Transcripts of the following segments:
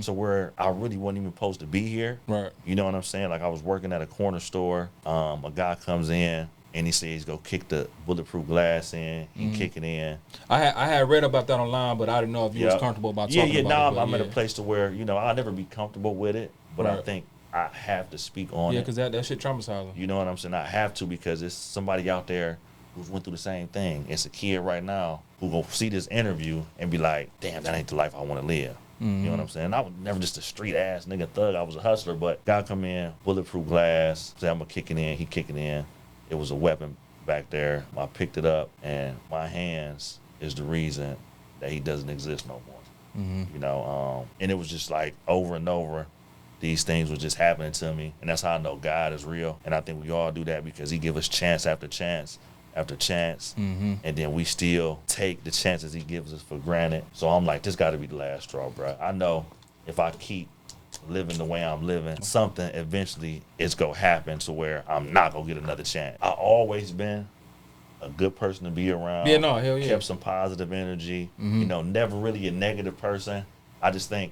So where I really wasn't even supposed to be here. Right. You know what I'm saying? Like I was working at a corner store. A guy comes in and he says he's gonna kick the bulletproof glass in. He kick it in. I had read about that online, but I didn't know if you was comfortable about talking about it. I'm at a place to where, I'll never be comfortable with it, but I think I have to speak on it. Yeah, because that shit traumatizing. You know what I'm saying? I have to because it's somebody out there who's went through the same thing. It's a kid right now who gonna see this interview and be like, damn, that ain't the life I want to live. You know what I'm saying? I was never just a street ass nigga thug. I was a hustler, but guy come in, bulletproof glass, say I'm gonna kick it in, he kicking in. It was a weapon back there. I picked it up, and my hands is the reason that he doesn't exist no more. And it was just like over and over, these things were just happening to me, and that's how I know God is real. And I think we all do that because He give us chance after chance after chance, and then we still take the chances He gives us for granted. So I'm like, this got to be the last straw, bro. I know if I keep living the way I'm living, something eventually is gonna happen to where I'm not gonna get another chance. I always been a good person to be around. Yeah, no, hell yeah. Kept some positive energy. Never really a negative person. I just think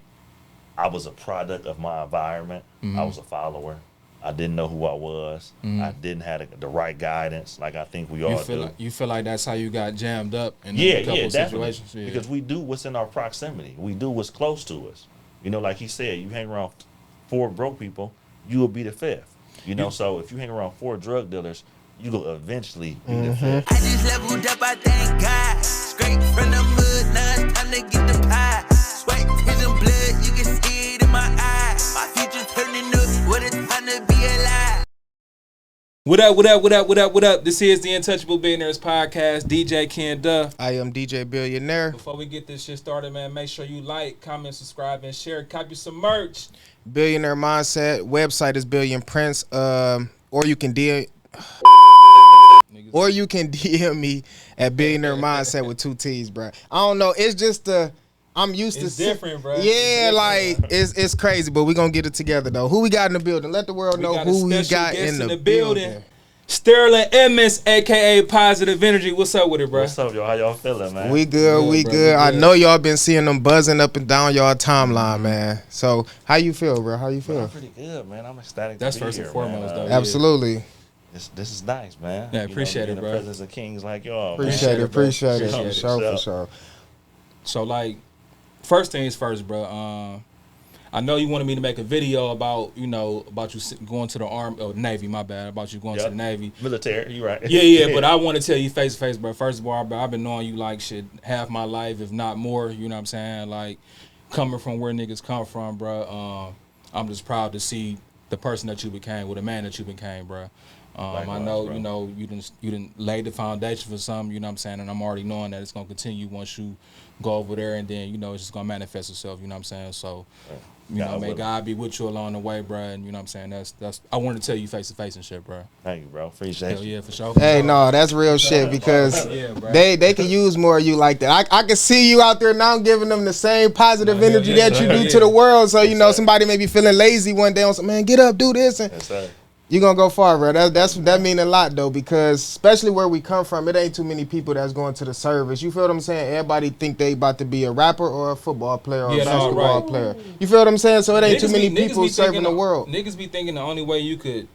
I was a product of my environment. I was a follower. I didn't know who I was. I didn't have the right guidance, like I think we all do. You feel like that's how you got jammed up in a couple of situations? Yeah. Because we do what's in our proximity. We do what's close to us. Like he said, you hang around 4 broke people, you will be the 5th. So if you hang around 4 drug dealers, you will eventually be the 5th. I just leveled up, I thank God. Straight from the mud, now it's time to get the pie. Sweat, tears, and blood, you can see it in my eyes. My future turning up, what it's time to be alive. What up? This is the Untouchable Billionaires podcast. DJ Ken Duff. I am DJ Billionaire. Before we get this shit started, man, make sure you like, comment, subscribe, and share. Copy some merch. Billionaire Mindset. Website is Billion Prince. Or you can DM me at Billionaire Mindset with 2 T's, bro. I don't know. It's just I'm used It's to different, bro. Yeah, it's crazy, but we're gonna get it together though. Who we got in the building? Let the world know who we got in the building. Sterling Emmons, aka Positive Energy. What's up with it, bro? What's up, y'all? How y'all feeling, man? We good, we good. I know y'all been seeing them buzzing up and down y'all timeline, man. So how you feel, bro? How you feel? I'm pretty good, man. I'm ecstatic. That's to be first here, and foremost, man. though. Absolutely. This is nice, man. Yeah, appreciate it, bro. In the presence of kings like y'all. Appreciate it. For sure. So, like, first things first, bro. I know you wanted me to make a video about you going to the Army or Navy. My bad. About you going to the Navy. Military. You right. Yeah. But I want to tell you face to face, bro. First of all, bro, I've been knowing you like shit half my life, if not more. You know what I'm saying? Like, coming from where niggas come from, bro. I'm just proud to see the person that you became, the man that you became, bro. Likewise, I know, bro. you didn't lay the foundation for something, you know what I'm saying, and I'm already knowing that it's gonna continue once you go over there, and then it's just gonna manifest itself, you know what I'm saying. So, may God be with you along the way, bro. And you know what I'm saying. That's I wanted to tell you face to face and shit, bro. Thank you, bro. Appreciate you. Yeah, for sure. Hey, no, that's real shit because they can use more of you like that. I can see you out there now giving them the same positive energy that you do to the world. So somebody may be feeling lazy one day on some, man, get up, do this, and you're gonna go far, bro. That mean a lot though, because especially where we come from, it ain't too many people that's going to the service. You feel what I'm saying? Everybody think they about to be a rapper or a football player or a basketball player. You feel what I'm saying? So it ain't too many people serving the world. Niggas be thinking the only way you could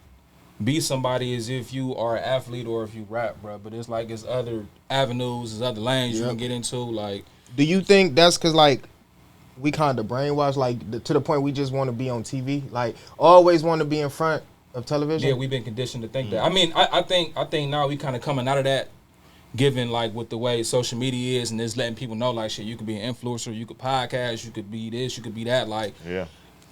be somebody is if you are an athlete or if you rap, bro. But it's like it's other avenues, there's other lanes you can get into. Like, do you think that's because like we kind of brainwashed, like to the point we just want to be on TV, like always want to be in front of television? Yeah, we've been conditioned to think that. I mean, I think now we kind of coming out of that, given like with the way social media is and it's letting people know like shit, you could be an influencer, you could podcast, you could be this, you could be that. Like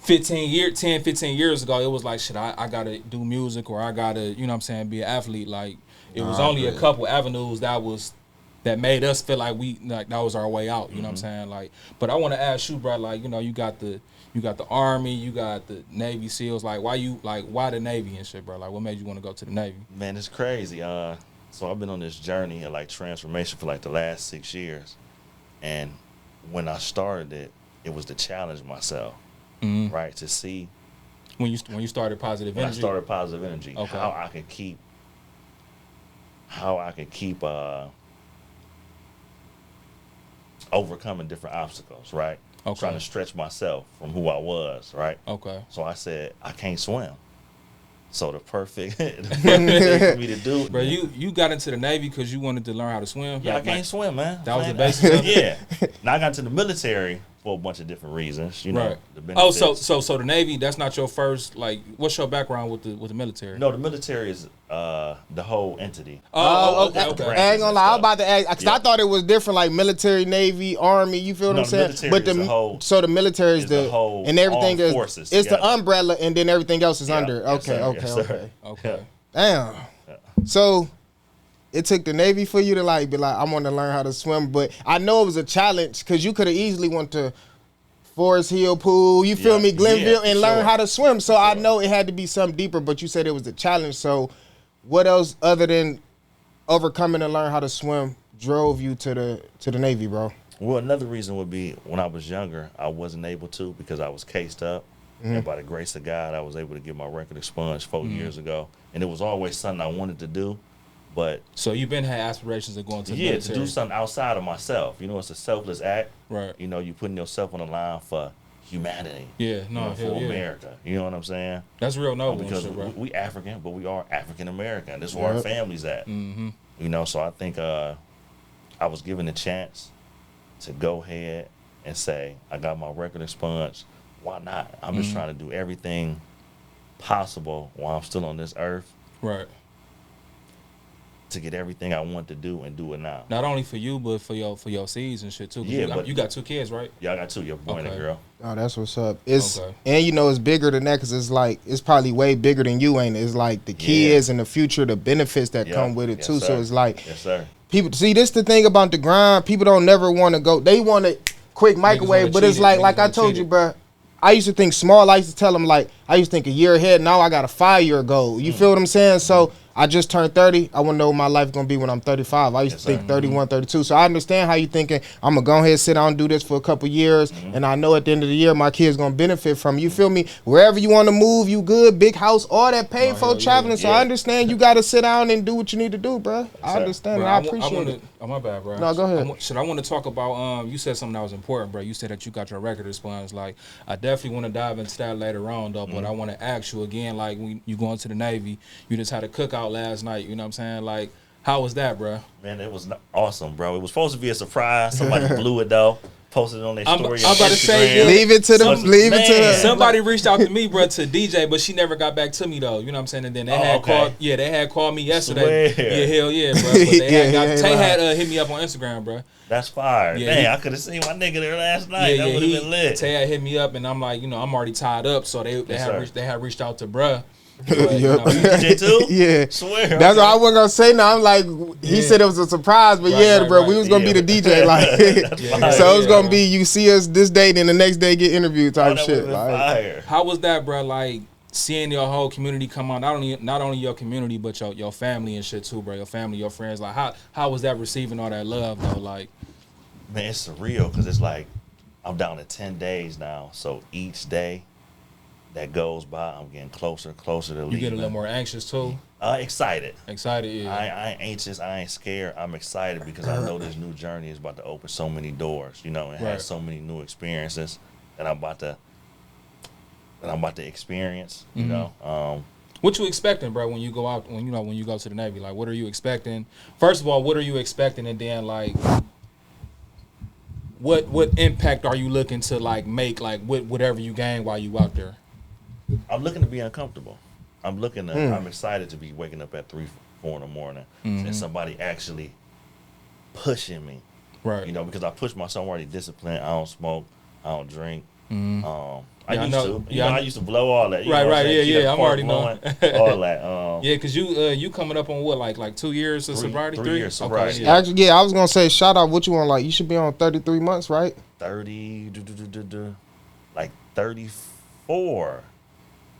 15 years ago, it was like shit, I gotta do music or I gotta, you know what I'm saying, be an athlete. Like it was only a couple avenues that made us feel like that was our way out, you know what I'm saying? Like, but I wanna ask you, bro, like, you got the Army, you got the Navy SEALs. Like, why the Navy and shit, bro? Like, what made you want to go to the Navy? Man, it's crazy. So I've been on this journey of like transformation for like the last 6 years, and when I started it, it was to challenge myself, right? To see when you started Positive Energy. When I started Positive Energy, okay. how I could keep overcoming different obstacles, right? Okay. trying to stretch myself from who I was, right? Okay. So I said, I can't swim. So the perfect thing for me to do. Bro, you got into the Navy because you wanted to learn how to swim? Yeah, I can't swim, man. That was the basis of it? Yeah. Now I got into the military for a bunch of different reasons, you know. Right. The Oh, benefits. so the Navy, that's not your first, like, what's your background with the military? No, the military is the whole entity. Oh, okay. I ain't gonna lie, I was about to ask because I thought it was different, like military, Navy, army. You feel what I'm saying? But the whole, so the military is the whole and everything is forces it's together. the umbrella, and then everything else is under. Yes, Okay, sir. okay, Yes, sir. okay. Okay. Damn. So it took the Navy for you to like be like, I want to learn how to swim, but I know it was a challenge because you could have easily went to Forest Hill Pool, you feel me, Glenville, and learn how to swim. So I know it had to be something deeper, but you said it was a challenge. So what else other than overcoming and learn how to swim drove you to the Navy, bro? Well, another reason would be when I was younger, I wasn't able to because I was cased up. And by the grace of God, I was able to get my record expunged 4 years ago. And it was always something I wanted to do. But So you've been had aspirations of going to the yeah, military? to do something outside of myself. You know, it's a selfless act. Right. You know, you putting yourself on the line for humanity. Yeah, You no, know, for hell yeah. America. You know what I'm saying? That's real noble and Because shit, bro. we African, but we are African American. This is where our family's at. Mm-hmm. You know, so I think I was given a chance to go ahead and say, I got my record expunged. Why not? I'm just trying to do everything possible while I'm still on this earth Right. to get everything I want to do and do it now. Not only for you, but for your seeds and shit too. 'Cause Yeah, you got 2 kids, right? Yeah, I got 2, your boy and a Okay. girl. Oh, that's what's up. It's Okay. and you know it's bigger than that because it's like it's probably way bigger than you, ain't it? It's like the kids and the future, the benefits that Yeah. come with it Yes, too. sir. So it's like Yes, sir. people see this the thing about the grind. People don't never want to go. They want to quick microwave, wanna but it's cheat it. like Niggas I wanna told cheat you, it. bro. I used to think small. I used to tell them like I used to think a year ahead. Now I got a 5-year goal. You feel what I'm saying? So I just turned 30. I want to know what my life going to be when I'm 35. I used to think 31, 32. So I understand how you thinking. I'm going to go ahead and sit down and do this for a couple years. And I know at the end of the year, my kids going to benefit from it. You feel me? Wherever you want to move, you good. Big house, all that paid for hell yeah. traveling. So Yeah. I understand you got to sit down and do what you need to do, bro. I sir. understand Bro, and I appreciate it. Oh, my bad, bro. No, go ahead. I want to talk about, you said something that was important, bro. You said that you got your record expunged. Like, I definitely want to dive into that later on, though. But I want to ask you again, like, when you going to the Navy, you just had a cookout last night, you know what I'm saying? Like, how was that, bro? Man, it was awesome, bro. It was supposed to be a surprise. Somebody blew it, though. Posted it on their I'm story. about on to say, Instagram. yeah. Leave it to them. Leave it to Man. them. Somebody reached out to me, bro, to DJ, but she never got back to me though. You know what I'm saying? And then they had okay. called. Yeah, they had called me yesterday. Swear. Yeah, hell yeah, bro. But they Yeah, Tay yeah, had hit me up on Instagram, bro. That's fire. Yeah, Dang, I could have seen my nigga there last night. Yeah, that yeah. would have been lit. Tay had hit me up, and I'm like, you know, I'm already tied up, so they Yes, had reached out to bruh. But, Yep. you know, DJ too? Yeah. Swear. That's what I wasn't gonna say. Now I'm like, he Yeah. said it was a surprise, but Right, yeah, right, bro, right. we was gonna Yeah. be the DJ, like. Yeah, So it's yeah, gonna bro. be you see us this day, then the next day get interviewed Oh, type that shit. would've been Like, fire. How was that, bro? Like seeing your whole community come on, not only your community, but your family and shit too, bro. Your family, your friends. Like how was that receiving all that love though? Like, Man, it's surreal because it's like I'm down to 10 days now. So each day that goes by, I'm getting closer and closer to leaving. you get a little more anxious too. Excited. Excited, yeah. I ain't anxious. I ain't scared. I'm excited because I know this new journey is about to open so many doors, you know, and Right. have so many new experiences that I'm about to experience, you know. What you expecting, bro, when you go out, when you go to the Navy? Like, what are you expecting? First of all, what are you expecting, and then like, what impact are you looking to like make, like whatever you gain while you out there? I'm looking to be uncomfortable. I'm excited to be waking up at 3, 4 in the morning and somebody actually pushing me. Right. You know, because I push myself. I'm already disciplined. I don't smoke. I don't drink. I Yeah, I used know. to. Yeah, I used to blow all that. You Right, know what right. I'm saying? Yeah, Keep that I'm part already knowing. blowing, all that. Yeah, cause you coming up on what, like 2 years of sobriety? 3 years sobriety. Okay, yeah. actually, yeah, I was gonna say, shout out. What you want? Like, you should be on 33 months, right? 30, like 34.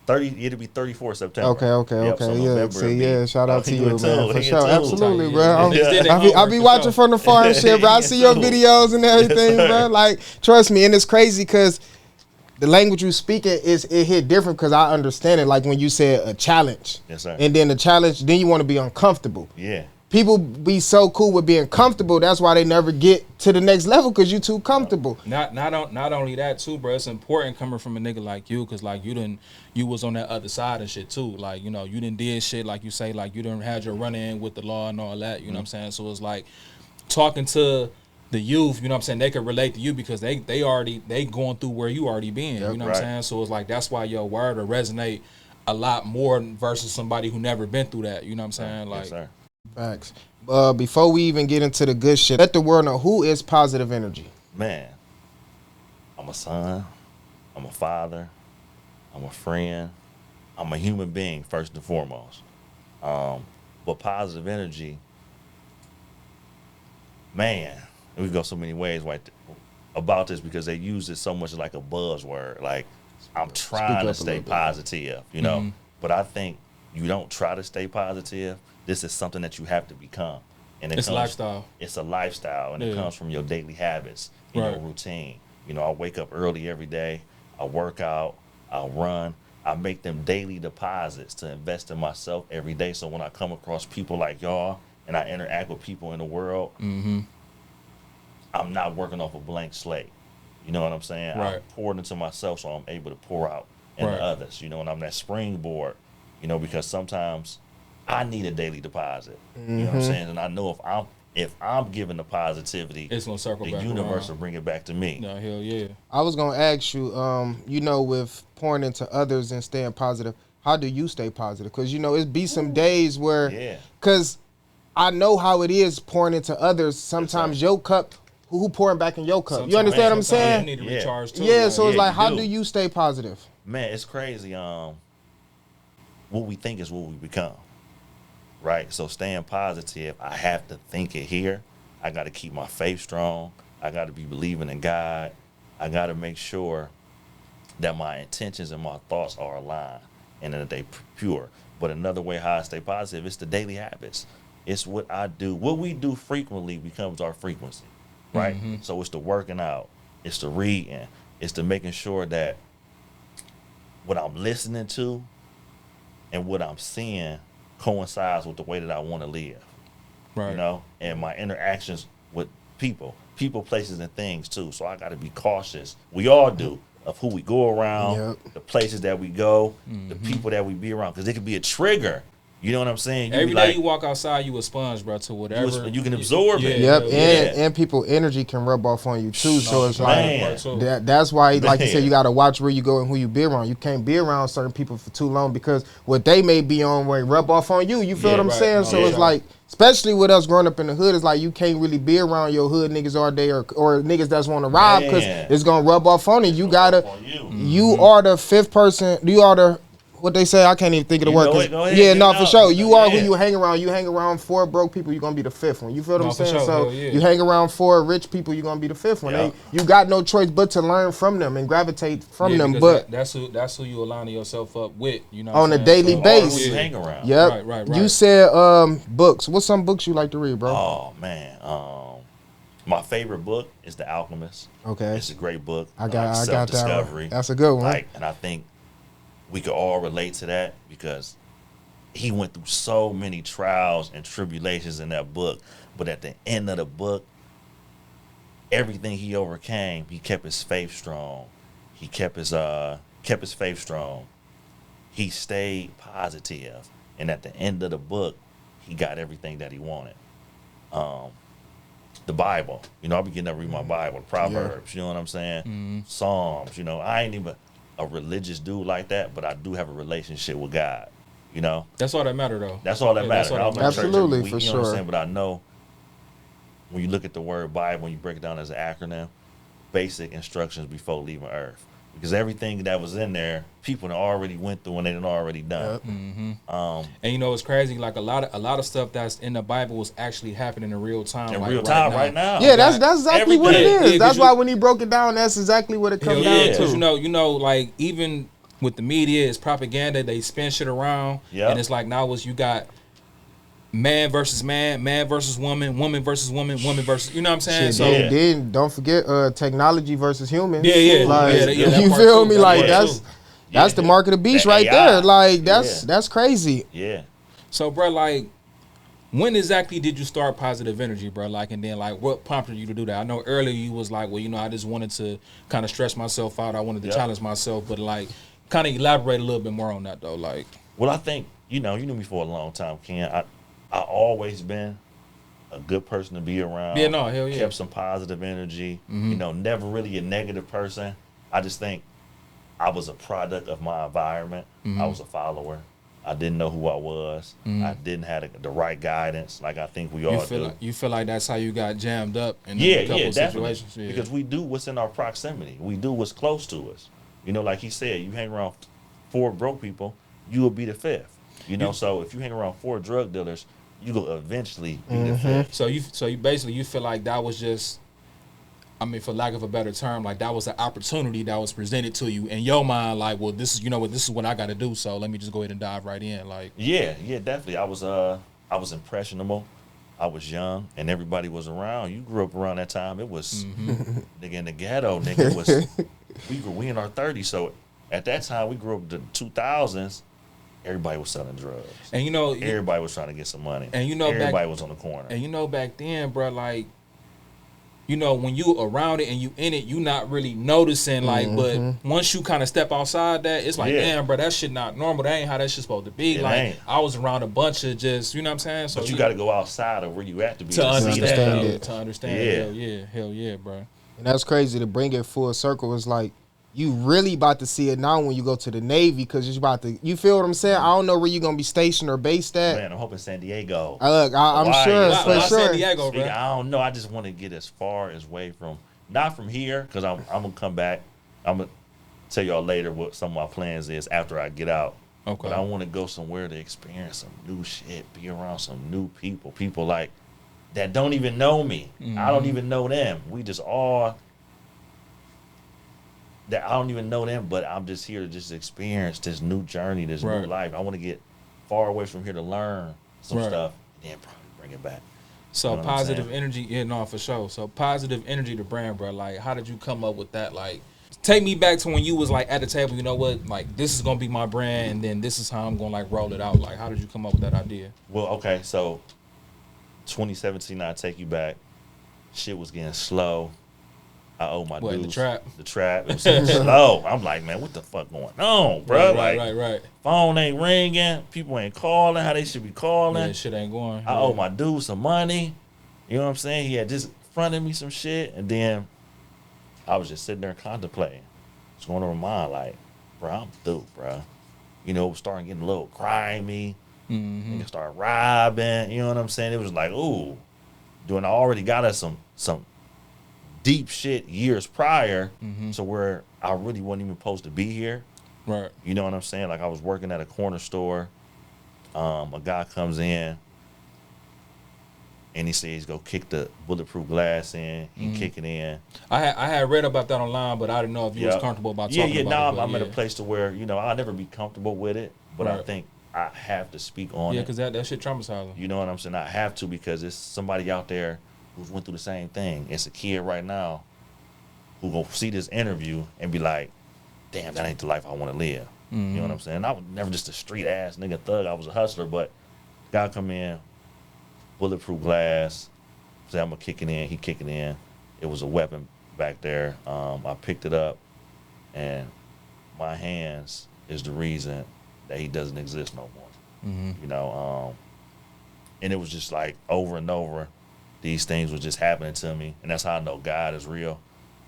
30, it'll be 34 September. Okay, So yeah. November See, it'll be- yeah, shout out he to do you, it too. man, for He sure. too. Absolutely, Yeah, bro. yeah. I'm- Just did their I be homework, for watching sure. from the far and shit, bro. I see your Yes, videos and everything, sir. bro. Like, trust me, and it's crazy because the language you speaking it hit different because I understand it. Like when you said a challenge, Yes, sir. and then the challenge, then you want to be uncomfortable. Yeah. people be so cool with being comfortable. That's why they never get to the next level because you too comfortable. Not only that too, bro. It's important coming from a nigga like you, cause like you was on that other side and shit too. Like, you know, you done did shit like you say, like you done had your run in with the law and all that. You know what I'm saying? So it's like talking to the youth, you know what I'm saying, they can relate to you because they going through where you already been. You know what I'm saying? So it's like that's why your word will resonate a lot more versus somebody who never been through that. You know what I'm saying? Like, yes, sir. Facts. Before we even get into the good shit, let the world know who is positive energy. Man, I'm a son, I'm a father, I'm a friend, I'm a human being first and foremost. But positive energy, man, we go so many ways about this because they use it so much like a buzzword. Like, I'm trying to stay positive, you know. But I think you don't try to stay positive. This is something that you have to become. And it's a lifestyle. It's a lifestyle, and it comes from your daily habits, your routine. You know, I wake up early every day. I work out. I run. I make them daily deposits to invest in myself every day. So when I come across people like y'all and I interact with people in the world, I'm not working off a blank slate. You know what I'm saying? Right. I poured into myself so I'm able to pour out into others. You know, and I'm that springboard, you know, because sometimes I need a daily deposit. You know what I'm saying? And I know if I'm giving the positivity, it's gonna circle the back universe around. will bring it back to me. No, hell yeah. I was gonna ask you, you know, with pouring into others and staying positive, how do you stay positive? Because, you know, it be some days where, because I know how it is pouring into others. Sometimes your cup, who pouring back in your cup? Sometimes, you understand what I'm saying? You need to recharge too. Yeah, so it's like, you how do. do you stay positive? Man, it's crazy. What we think is what we become. Right? So staying positive, I have to think it here. I got to keep my faith strong. I got to be believing in God. I got to make sure that my intentions and my thoughts are aligned and that they pure. But another way how I stay positive is the daily habits. It's what I do. What we do frequently becomes our frequency, right? So it's the working out. It's the reading. It's the making sure that what I'm listening to and what I'm seeing coincides with the way that I want to live. Right. You know, and my interactions with people, places, and things too. So I got to be cautious. We all do, of who we go around, the places that we go, the people that we be around, because it could be a trigger. You know what I'm saying? Every day you walk outside, you a sponge, bro, to whatever. You can absorb it. And people energy can rub off on you too. So it's like that's why, like you said, you got to watch where you go and who you be around. You can't be around certain people for too long because what they may be on will rub off on you. You feel what I'm saying? So it's like, especially with us growing up in the hood, it's like you can't really be around your hood niggas all day or niggas that's want to rob because it's gonna rub off on you. You gotta, you are the fifth person. You are the, what they say, I can't even think of the word. For sure. You are who you hang around. You hang around 4 broke people, you're going to be the 5th one. You feel what I'm saying? Sure. So you hang around 4 rich people, you're going to be the 5th one. You got no choice but to learn from them and gravitate from them. But that's who you aligning yourself up with, you know, on a daily basis. Who you hang around. Yep. Right. You said books. What's some books you like to read, bro? Oh, man. My favorite book is The Alchemist. Okay. It's a great book. I got self-discovery. That's a good one. And I think we could all relate to that because he went through so many trials and tribulations in that book. But at the end of the book, everything he overcame, he kept his faith strong. He kept his faith strong. He stayed positive. And at the end of the book, he got everything that he wanted. The Bible, you know, I'll be getting to read my Bible, Proverbs, you know what I'm saying? Psalms, you know, I ain't even a religious dude like that, but I do have a relationship with God, you know? That's all that matter, though. That's all that matters. Absolutely, for you sure. know what I'm saying? But I know when you look at the word Bible, when you break it down as an acronym, basic instructions before leaving Earth. Because everything that was in there, people had already went through and they had already done. And you know, it's crazy. Like a lot of stuff that's in the Bible was actually happening in real time. Right now. Yeah, that's exactly what it is. That's why you, when he broke it down, that's exactly what it comes down to. You know, like even with the media, it's propaganda. They spin shit around, and it's like now you got man versus man, man versus woman, woman versus woman, woman versus, you know what I'm saying? So then don't forget technology versus humans. Like, you feel me? Like that's the mark of the beast right there. Like that's crazy. Yeah. So bro, like When exactly did you start Positive Energy, bro? Like, and then like, what prompted you to do that? I know earlier you was like, well, you know, I just wanted to kind of stress myself out. I wanted to challenge myself, but like, kind of elaborate a little bit more on that though. Like, well, I think you knew me for a long time, Ken. I always been a good person to be around. Yeah, no, hell yeah. Kept some positive energy. You know, never really a negative person. I just think I was a product of my environment. I was a follower. I didn't know who I was. I didn't have the right guidance, like I think we all do. You feel like that's how you got jammed up in a couple definitely. situations? Yeah. Because we do what's in our proximity. We do what's close to us. You know, like he said, you hang around 4 broke people, you will be the 5th. You know, so if you hang around 4 drug dealers, you will eventually be the 5th. So you basically you feel like that was just, I mean, for lack of a better term, like that was an opportunity that was presented to you in your mind. Like, well, this is, you know what, this is what I got to do. So let me just go ahead and dive right in. Like, yeah, definitely. I was impressionable. I was young, and everybody was around. You grew up around that time. It was nigga in the ghetto. Nigga it was we in our 30s. So at that time, we grew up in the 2000s. Everybody was selling drugs, and you know, everybody was trying to get some money, and you know, everybody was on the corner. And you know, back then, bro, like, you know, when you around it and you in it, you not really noticing, like, but once you kind of step outside that, it's like, damn, bro, that shit not normal. That ain't how that shit supposed to be. It like, ain't. I was around a bunch of just, you know what I'm saying? So but you got to go outside of where you at to be to understand it. To understand. Hell yeah, bro. And that's crazy to bring it full circle. It's like you really about to see it now when you go to the Navy, because you're about to, you feel what I'm saying? I don't know where you're going to be stationed or based at. Man, I'm hoping San Diego. Look, I'm sure, for sure. San Diego, bro. I don't know. I just want to get as far as away from, not from here, because I'm going to come back. I'm going to tell y'all later what some of my plans is after I get out. Okay. But I want to go somewhere to experience some new shit, be around some new people like that don't even know me. I don't even know them. We just all... that I don't even know them, but I'm just here to just experience this new journey, this new life. I want to get far away from here to learn some stuff, and then probably bring it back. So you know positive energy, yeah, no, for sure. So positive energy to brand, bro. Like, how did you come up with that? Like, take me back to when you was like at the table. You know what? Like, this is gonna be my brand, and then this is how I'm gonna like roll it out. Like, how did you come up with that idea? Well, okay, so 2017, I take you back. Shit was getting slow. I owe my dues. The trap. It was slow. I'm like, man, what the fuck going on, bro? Right. Phone ain't ringing. People ain't calling how they should be calling. Yeah, shit ain't going. I owe my dude some money. You know what I'm saying? He had just fronted me some shit, and then I was just sitting there contemplating. What's going on in my mind? Like, bro, I'm through, bro. You know, it was starting getting a little grimy. Niggas started robbing. You know what I'm saying? It was like, ooh, doing. I already got us some deep shit years prior, so where I really wasn't even supposed to be here. Right. You know what I'm saying? Like, I was working at a corner store. A guy comes in, and he says he's gonna kick the bulletproof glass in. He kick it in. I had read about that online, but I didn't know if you was comfortable about talking about it. I'm at a place to where, you know, I'll never be comfortable with it, but I think I have to speak on it. Yeah, because that shit traumatizing. You know what I'm saying? I have to, because it's somebody out there who's went through the same thing. It's a kid right now who gonna see this interview and be like, damn, that ain't the life I want to live. You know what I'm saying? I was never just a street ass nigga thug. I was a hustler, but guy come in, bulletproof glass, say I'm gonna kick it in. He kick it in. It was a weapon back there. I picked it up, and my hands is the reason that he doesn't exist no more. You know, and it was just like over and over. These things were just happening to me, and that's how I know God is real.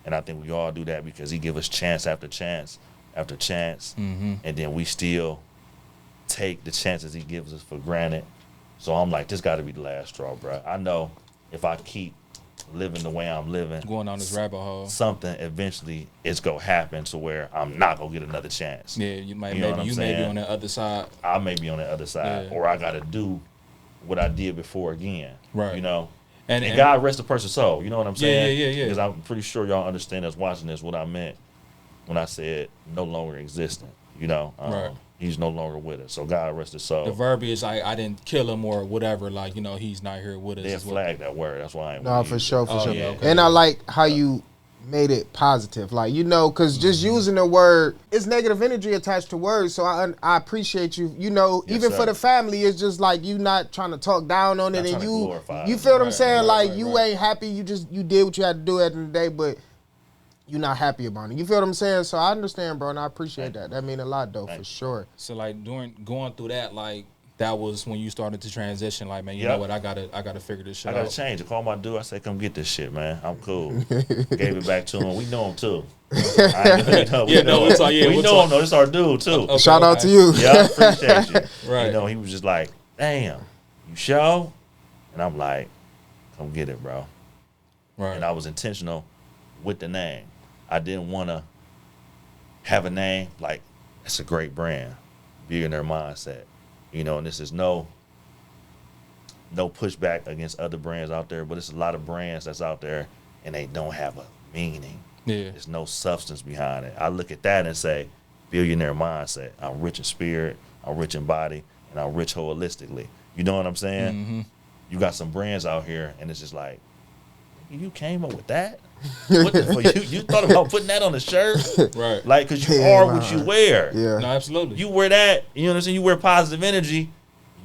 And I think we all do that because he give us chance after chance after chance, and then we still take the chances he gives us for granted. So I'm like, this got to be the last straw, bro. I know if I keep living the way I'm living, going down this rabbit hole, something eventually is gonna happen to where I'm not gonna get another chance. Yeah, you may be on that other side. I may be on the other side, or I gotta do what I did before again. Right. You know. And God rest the person's soul. You know what I'm saying? Yeah. Because I'm pretty sure y'all understand us watching this what I meant when I said no longer existent. You know, he's no longer with us. So God rest his soul. The verbiage, I didn't kill him or whatever. Like, you know, he's not here with us. They flagged that word. That's why I ain't. No, for sure. Yeah, okay. And I like how you made it positive? Like, you know, because just using the word, it's negative energy attached to words. So I appreciate you. You know, Yes, even sir. for the family, it's just like you not trying to talk down on Not it, trying and to glorify you it. feel what I'm saying? right, Like you right. ain't happy. You did what you had to do at the end of the day, but you not happy about it. You feel what I'm saying? So I understand, bro, and I appreciate that. That mean a lot though, for sure. So like going through that, like that was when you started to transition. Like, man, you know Yep. what? I gotta figure this shit I gotta out. change. I called my dude. I said, "Come get this shit, man. I'm cool." Gave it back to him. We know him too. We know we know him though. This is our dude too. Okay, Shout out to you. Yeah, I appreciate you. Right. You know, he was just like, "Damn, you show?" And I'm like, "Come get it, bro." Right. And I was intentional with the name. I didn't want to have a name like it's a great brand, billionaire mindset. You know, and this is no pushback against other brands out there, but it's a lot of brands that's out there and they don't have a meaning. Yeah. There's no substance behind it. I look at that and say, billionaire mindset. I'm rich in spirit, I'm rich in body, and I'm rich holistically. You know what I'm saying? Mm-hmm. You got some brands out here and it's just like, you came up with that? What the fuck? You thought about putting that on the shirt? Right. Like, because you Yeah, are what you wear. Yeah. No, absolutely. You wear that, you know what I'm saying? You wear positive energy,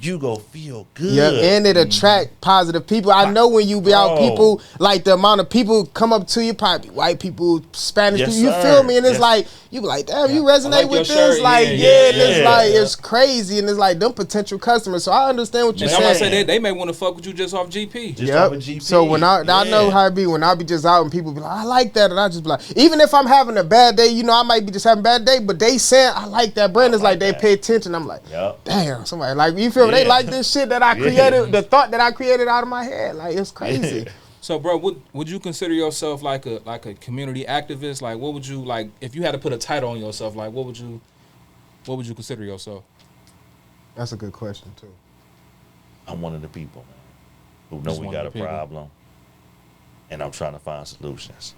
you go feel good. Yeah, and it attract positive people. I know when you be out, Bro. people, like the amount of people come up to you, probably white people, Spanish Yes, people, you sir. feel me? And it's Yes. like, you be like, damn, you I resonate like your with this. shirt. Like, Yeah, and yeah, it's yeah. like, it's crazy. And it's like, them potential customers. So I understand what you're And I'm gonna saying. say they may want to fuck with you just off GP. Just off a GP. So when I know Yeah. how it be when I be just out and people be like, I like that, and I just be like, even if I'm having a bad day, you know, I might be just having a bad day, but they saying I like that brand. It's like like they that. pay attention. I'm like, Yep. damn, somebody like, you feel me? They Yeah. like this shit that I created, the thought that I created out of my head. Like, it's crazy. Yeah. So, bro, would you consider yourself like a community activist? Like, what would you like if you had to put a title on yourself? Like, what would you consider yourself? That's a good question too. I'm one of the people, man, who know Just we one got a of the people. problem, and I'm trying to find solutions.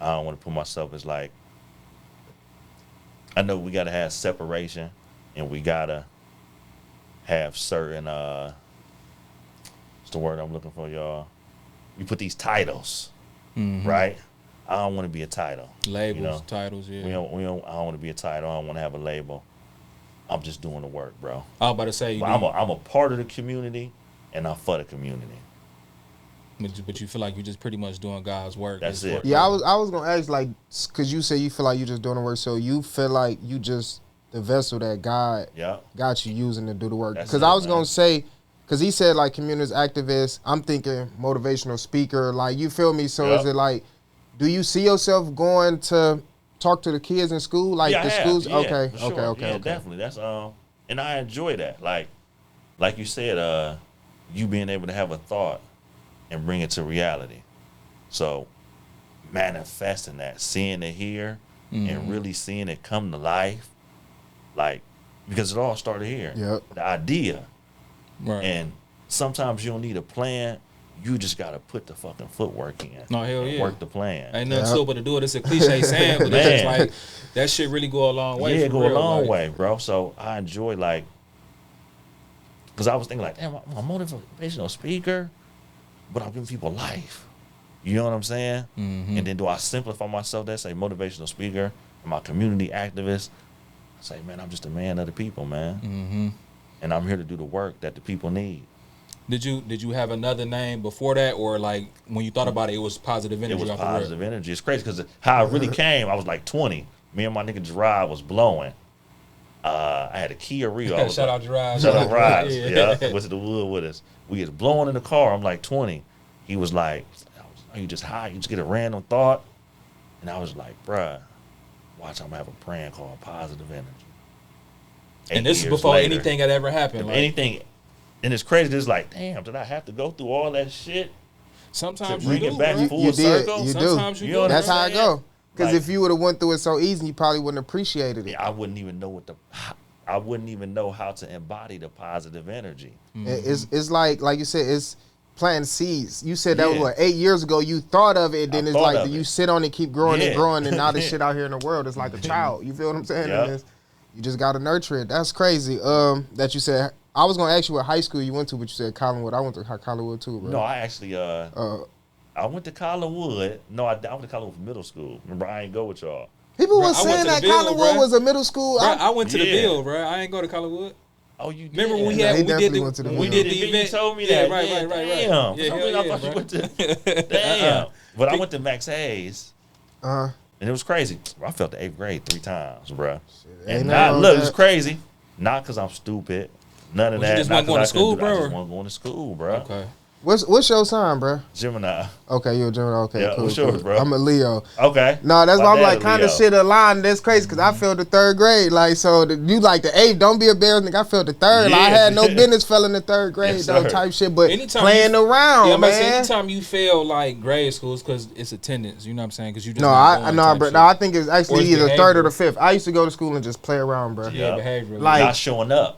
I don't want to put myself as like, I know we got to have separation, and we got to have certain, what's the word I'm looking for, y'all? We put these titles, right? I don't want to be a title. Labels, You know? titles, yeah. I don't want to be a title. I don't want to have a label. I'm just doing the work, bro. I was about to say, I'm a part of the community, and I'm for the community. but you feel like you're just pretty much doing God's work. That's His it. work. Yeah, I was gonna ask, like, cause you say you feel like you just doing the work, so you feel like you just the vessel that God Yeah. got you using to do the work. That's Because it, I was man. gonna say, because he said like community activist, I'm thinking motivational speaker. Like, you feel me? So Yep. is it like, do you see yourself going to talk to the kids in school, like Yeah, the I have. schools? Yeah, Okay, for sure. okay. Yeah, definitely. That's and I enjoy that. Like you said, you being able to have a thought and bring it to reality. So manifesting that, seeing it here, and really seeing it come to life, like, because it all started here. Yep. The idea. Right. And sometimes you don't need a plan. You just gotta put the fucking footwork in. No, hell and yeah. Work the plan. Ain't nothing Yep. to it but to do it. It's a cliche saying, but it's just Man. like that shit really go a long way. Yeah, for go real. a long like, way, bro. So I enjoy because I was thinking like, damn, I'm a motivational speaker, but I'm giving people life. You know what I'm saying? Mm-hmm. And then do I simplify myself? That say motivational speaker, am I community activist? I say, man, I'm just a man of the people, man, Mm-hmm. and I'm here to do the work that the people need. Did you have another name before that, or like when you thought about it, it was positive energy? It was off the rip? positive energy. It's crazy because how it really came, I was like 20. Me and my nigga Gerard was blowing. I had a Kia Rio. I was Shout like- out Gerard. Shout out Rides. Yeah. Yeah. Went to the wood with us. We was blowing in the car. I'm like 20. He was like, are you just high? You just get a random thought? And I was like, bruh, watch, I'm going to have a brand called Positive Energy. And this is 8 years before later, anything had ever happened. Like, anything. And it's crazy. It's like, damn, did I have to go through all that shit sometimes to bring you do, it back bro. full You did. circle? You do. Sometimes you, You do. know what That's I'm how I saying? go. Because Like- if you would have went through it so easy, you probably wouldn't have appreciated it. I wouldn't even know I wouldn't even know how to embody the positive energy. It's like you said, it's planting seeds. You said that was Yeah. what 8 years ago. You thought of it, then I it's thought like of you it. sit on it, keep growing and Yeah. growing, and now the shit out here in the world is like a child. You feel what I'm saying? Yep. And you just gotta nurture it. That's crazy. That you said. I was gonna ask you what high school you went to, but you said Collinwood. I went to Collinwood too, bro. No, I actually I I went to Collinwood. No, I went to Collinwood for middle school. Remember, I ain't go with y'all. People Bro, were I went saying to the that Ville, Collinwood bro. was a middle school. Bro, I went to the Yeah. Ville, bro. I ain't go to Collinwood. Oh, you did? Remember when we Yeah, had he we definitely did went to the the we Ville. did the You event. told me Yeah, that. right. Damn. For some Yeah, reason, I thought you went to. Damn. But I went to Max Hayes. Uh-huh. And it was crazy. I felt the 8th grade 3 times, bro. ain't And nothing not wrong look, with it's that. crazy. Not because I'm stupid. None of Well, you that. just Not wasn't going 'cause to school, I couldn't do it. I bro, just or- wasn't going to school, bro. Okay. What's your sign, bro? Gemini. Okay, you're a Gemini. Okay, Yeah, cool. what's yours, cool. bro? I'm a Leo. Okay. No, that's My why I'm dad like a kind of Leo. shit aligned. That's crazy because I failed the 3rd grade. Like, so you like the 8th. Don't be embarrassed, nigga. I failed the 3rd. Like, I Yeah. had no business failing the 3rd grade, Yes, though, sir. type shit. But Anytime playing you- around, Yeah, I'm about to say, man. anytime you fail like grade schools, because it's attendance. You know what I'm saying? Because you just No, not I going no, type bro. shit. No, I think it's Or actually it's either 3rd or behavior. the 5th. I used to go to school and just play around, bro. Yeah, Yup. behavior. Like- Not showing up.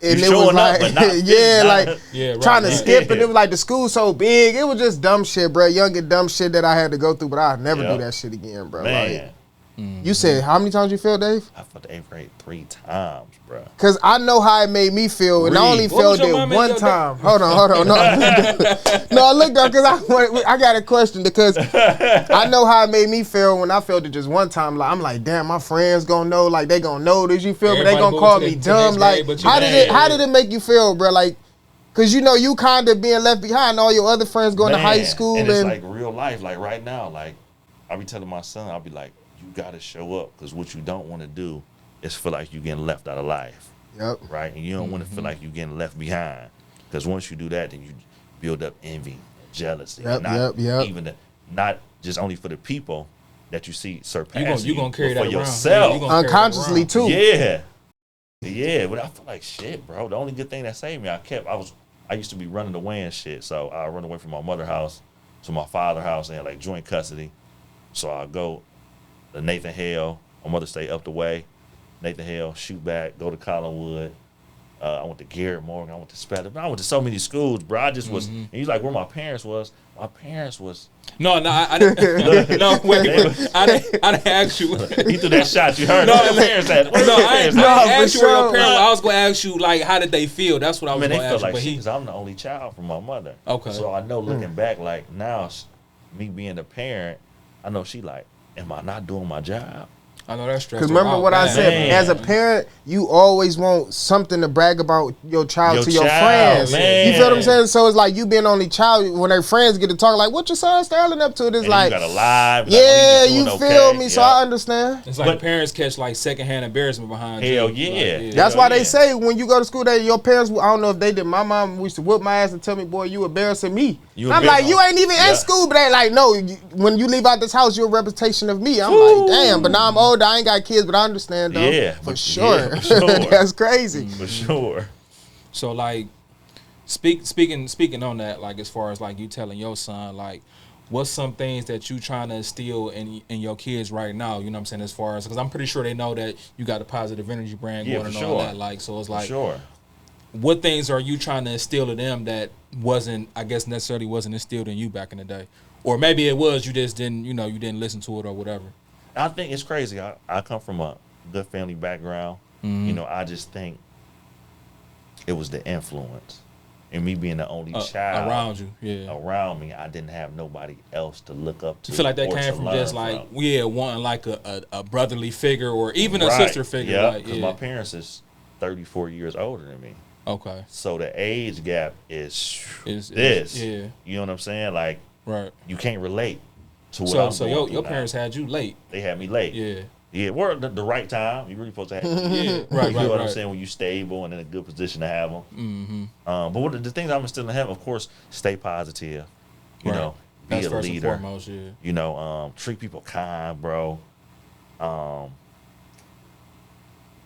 And You it was showing up, like, but not yeah, not- like Yeah, right, trying to right. skip, and it was like the school so big. It was just dumb shit, bro. Young and dumb shit that I had to go through, but I'll never Yep. do that shit again, bro. Man. Like, you said how many times you failed, Dave? I felt the 8th grade 3 times, bro. Cause I know how it made me feel, and I Read. only What was failed your it mama one and your time. Hold on. No, I looked up because I got a question because I know how it made me feel when I failed it just one time. Like I'm like, damn, my friends gonna know, like they gonna know this. You feel me? They Everybody gonna go call to me the dumb. next Like grade, but you how did it make you feel, bro? Like, cause you know you kind of being left behind. All your other friends going to high school and it's like real life. Like right now, like I be telling my son, I'll be like, you gotta show up, because what you don't want to do is feel like you getting left out of life, yep. right? And you don't want to feel like you getting left behind, because once you do that, then you build up envy, jealousy, Yep, not yep. even not just only for the people that you see surpassing You gonna carry but that for around. yourself. Yeah, you gonna carry that Unconsciously around. too. Yeah, but I feel like shit, bro. The only good thing that saved me, I used to be running away and shit. So I run away from my mother's house to my father's house and had like joint custody. So I go to Nathan Hale. My mother stay up the way. Nathan Hale, shoot back, go to Collinwood. I went to Garrett Morgan. I went to Spelling. I went to so many schools, bro. I just was. And he's like, where my parents was. My parents was. No, I didn't. No, wait. I didn't ask you. He threw that shot. You heard? No, Where your parents at? Where No, your I parents didn't at? for ask you where your sure. parents. I was gonna ask you like, how did they feel? That's what I was Man, they gonna feel ask you. like But shit he, 'cause I'm the only child from my mother. Okay. So I know looking back, like now, me being a parent, I know she like, am I not doing my job? I know that's stressful. Because remember what I man. said, Man. as a parent, you always want something to brag about your child Your to your child, friends. man. You feel what I'm saying? So it's like you being only child, when their friends get to talk, like, what your son Sterling up to? It's And like, you got to lie. yeah, you feel me? So I understand. It's like But- parents catch like secondhand embarrassment behind you. Hell Like, yeah. That's Hell why they yeah. say when you go to school, that your parents, I don't know if they did. My mom used to whip my ass and tell me, boy, you embarrassing me. You And I'm like, embarrassing- you ain't even Yeah. in school, but they like, no, when you leave out this house, you're a reputation of me. I'm like, damn, but now I'm older, I ain't got kids, but I understand though. Yeah, for but- sure. yeah, for sure. That's crazy. For sure. So like, speaking on that, like as far as like you telling your son, like, what's some things that you trying to instill in your kids right now? You know what I'm saying? As far as, because I'm pretty sure they know that you got a positive energy brand Yeah, going for and all sure. that. Like, so it's For like, sure. what things are you trying to instill in them that wasn't, I guess, necessarily wasn't instilled in you back in the day, or maybe it was, you just didn't, you didn't listen to it or whatever. I think it's crazy. I come from a good family background. You know, I just think it was the influence. And me being the only child around you, yeah. around me, I didn't have nobody else to look up to. I feel like that or came to from learn just like, from. wanting like a brotherly figure or even a Right. sister figure. Yeah, Like, because yeah. my parents is 34 years older than me. Okay. So the age gap is Is this. yeah. You know what I'm saying? Like, Right. you can't relate to what So I'm going through your now. parents had you late. They had me late. Yeah. Yeah, we're at the right time. You really supposed to have. Yeah. You Right. know what I'm Right. saying? When you stable and in a good position to have them. Mm-hmm. But what the things I'm instilling in them, of course, stay positive. You Right. know, be That's a first and leader. foremost, yeah. You know, treat people kind, bro.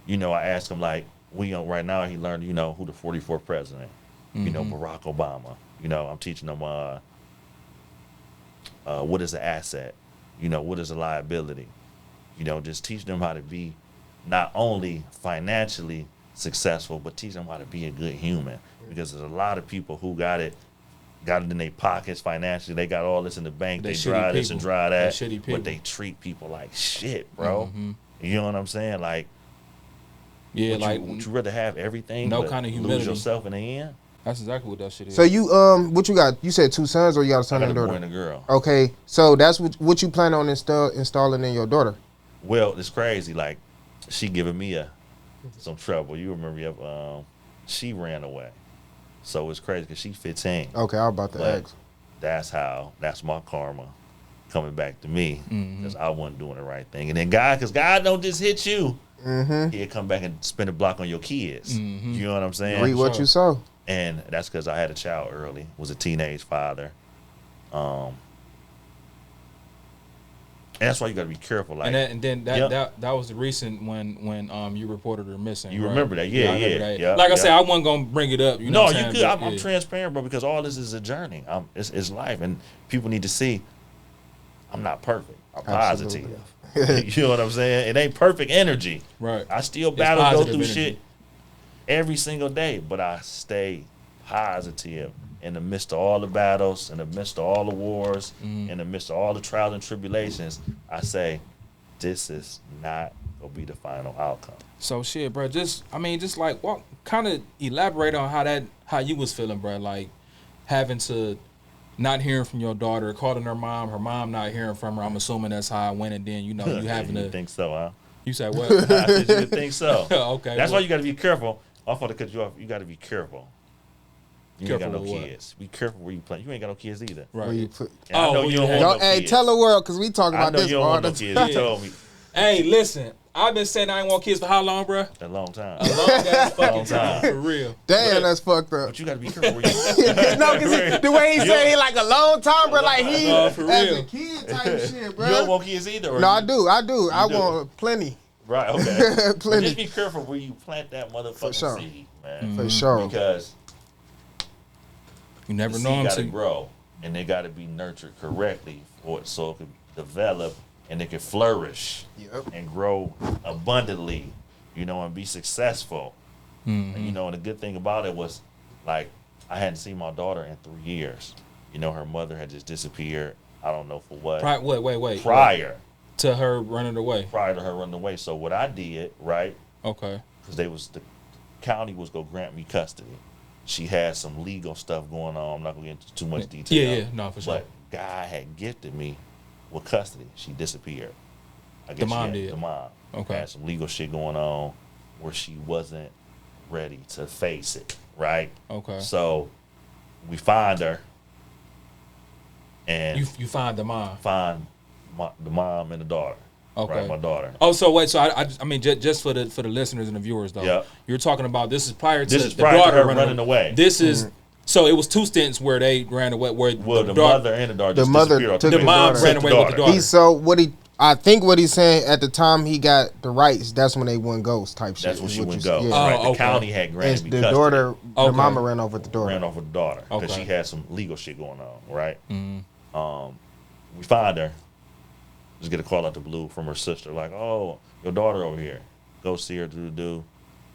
You know, I asked him like, right now he learned, who the 44th president. You know, Barack Obama. You know, I'm teaching him what is an asset. You know, what is a liability. You know, just teaching them how to be not only financially successful, but teach them how to be a good human. Because there's a lot of people who got it in their pockets financially. They got all this in the bank. They They drive shitty this and people. drive They that. shitty people. But they treat people like shit, bro. Mhm. You know what I'm saying? Like, Yeah, would like you rather have everything no but kind of lose humility. yourself in the end? That's exactly what that shit is. So you what you got? You said 2 sons or you got a I son got and a a boy daughter? and a girl. Okay, so that's what you plan on installing in your daughter. Well, it's crazy. Like, she giving me some trouble. You remember, she ran away. So it's crazy because she's 15. Okay, I was about to But ask. that's my karma coming back to me because I wasn't doing the right thing. And then because God don't just hit you, he'll come back and spin a block on your kids. You know what I'm saying? Read what you saw. And that's because I had a child early, was a teenage father. And that's why you got to be careful. Like, and then that was the recent when you reported her missing. You right? remember that? Yeah, I remember that. yeah. Like I said, I wasn't gonna bring it up. You know what you I'm good. saying? I'm transparent, bro, because all this is a journey. It's life, and people need to see I'm not perfect. I'm positive. You know what I'm saying? It ain't perfect energy. Right. I still It's battle, go positive through energy. shit every single day, but I stay positive in the midst of all the battles, in the midst of all the wars, in the midst of all the trials and tribulations. I say, this is not gonna be the final outcome. So shit, bro. Just like kind of elaborate on how you was feeling, bro. Like having to not hearing from your daughter, calling her mom not hearing from her. I'm assuming that's how it went, and then you having You to think so, huh? You say what? I said you would think so. Okay. That's why you got to be careful. Off of to cut you off. You got to be careful. You Careful ain't got no with what? kids. Be careful where you play. You ain't got no kids either. Right. Where you put, And I know who you you don't have? want no hey, kids. tell the world because we talking I about know this you don't all want the no kids. time. You told me Hey, listen. I've been saying I ain't want kids for how long, bro? a long time. A long ass fucking Long time. time, for real. Damn, that's fucked up. But you got to be careful where you. No, because the way he said he like a long time, bro, like he No, for as real. a kid type shit, bro. You don't want kids either. Or No, I you- do. I do. want plenty. Right. Okay. But Plenty. just be careful where you plant that motherfucking sure. seed, man. For sure. Because You never the know seed them got to to grow, and they got to be nurtured correctly for it, so it can develop and it can flourish Yep. and grow abundantly, and be successful. And, and the good thing about it was, like, I hadn't seen my daughter in 3 years. Her mother had just disappeared. I don't know for what. wait. Prior To her running away. to her running away. So what I did, right? Okay. Because the county was gonna grant me custody. She had some legal stuff going on. I'm not gonna get into too much detail. Yeah, no, for sure. But God had gifted me with custody. She disappeared. I guess The mom she did. The mom. Okay. Had some legal shit going on where she wasn't ready to face it. Right. Okay. So we find her, and You find the mom. find the mom and the daughter. Okay. Right, my daughter. Oh, so wait. So I mean, just for the listeners and the viewers though. Yeah. You're talking about this is prior to This is the prior to daughter her running away. This is so it was 2 stints where they ran away. Where Well, the daughter- mother and the daughter The just mother disappeared. took the the mom daughter. ran away with the daughter. I think what he's saying at the time he got the rights, that's when they went ghost type shit. That's when is she what went you- go. yeah. Right. Oh, The okay. county had And granted me the custody. daughter, the Okay. mama ran over with the daughter. Ran off with the daughter because Okay. she had some legal shit going on. Right. We find her. Just get a call out the blue from her sister, like, "Oh, your daughter over here. Go see her. Do."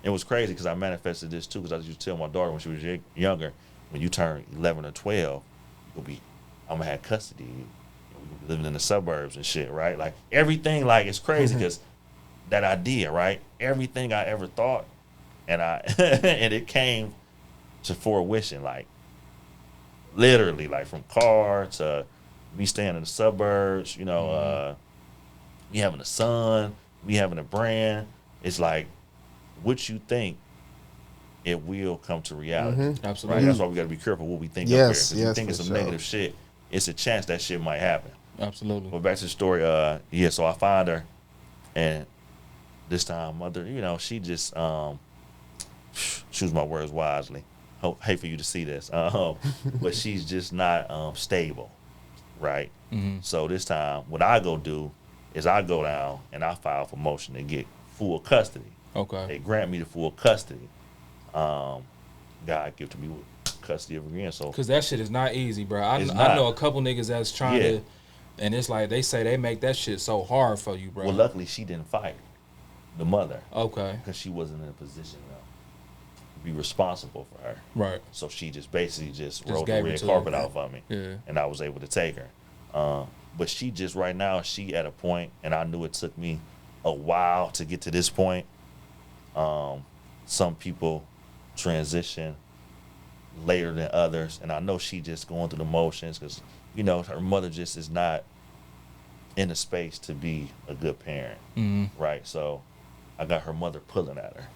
It was crazy because I manifested this too. Because I used to tell my daughter when she was younger, when you turn 11 or 12, I'm gonna have custody. We'll be living in the suburbs and shit, right? Like everything, like it's crazy because that idea, right? Everything I ever thought, and and it came to fruition, like literally, like from car to me staying in the suburbs, me having a son, me having a brand. It's like what you think, it will come to reality. Absolutely. Right? That's why we got to be careful what we think Yes, up here. Because yes, you think for it's some sure. negative shit, it's a chance that shit might happen. Absolutely. But back to the story, so I find her, and this time, mother, she just, choose my words wisely. Hate for you to see this, but she's just not stable, right? So this time, what I go do is I go down and I file for motion to get full custody. Okay. They grant me the full custody. God gifted me with custody of again. So Cause that shit is not easy, bro. I It's not. know a couple niggas that's trying to, and it's like they say they make that shit so hard for you, bro. well, luckily she didn't fight the mother Okay. because she wasn't in a position to be responsible for her. Right. So she just basically rolled the gave it red to carpet her. out for me, Yeah. and I was able to take her. But she just right now, she at a point, and I knew it took me a while to get to this point. Some people transition later than others, and I know she just going through the motions because you know her mother just is not in a space to be a good parent, right? So I got her mother pulling at her.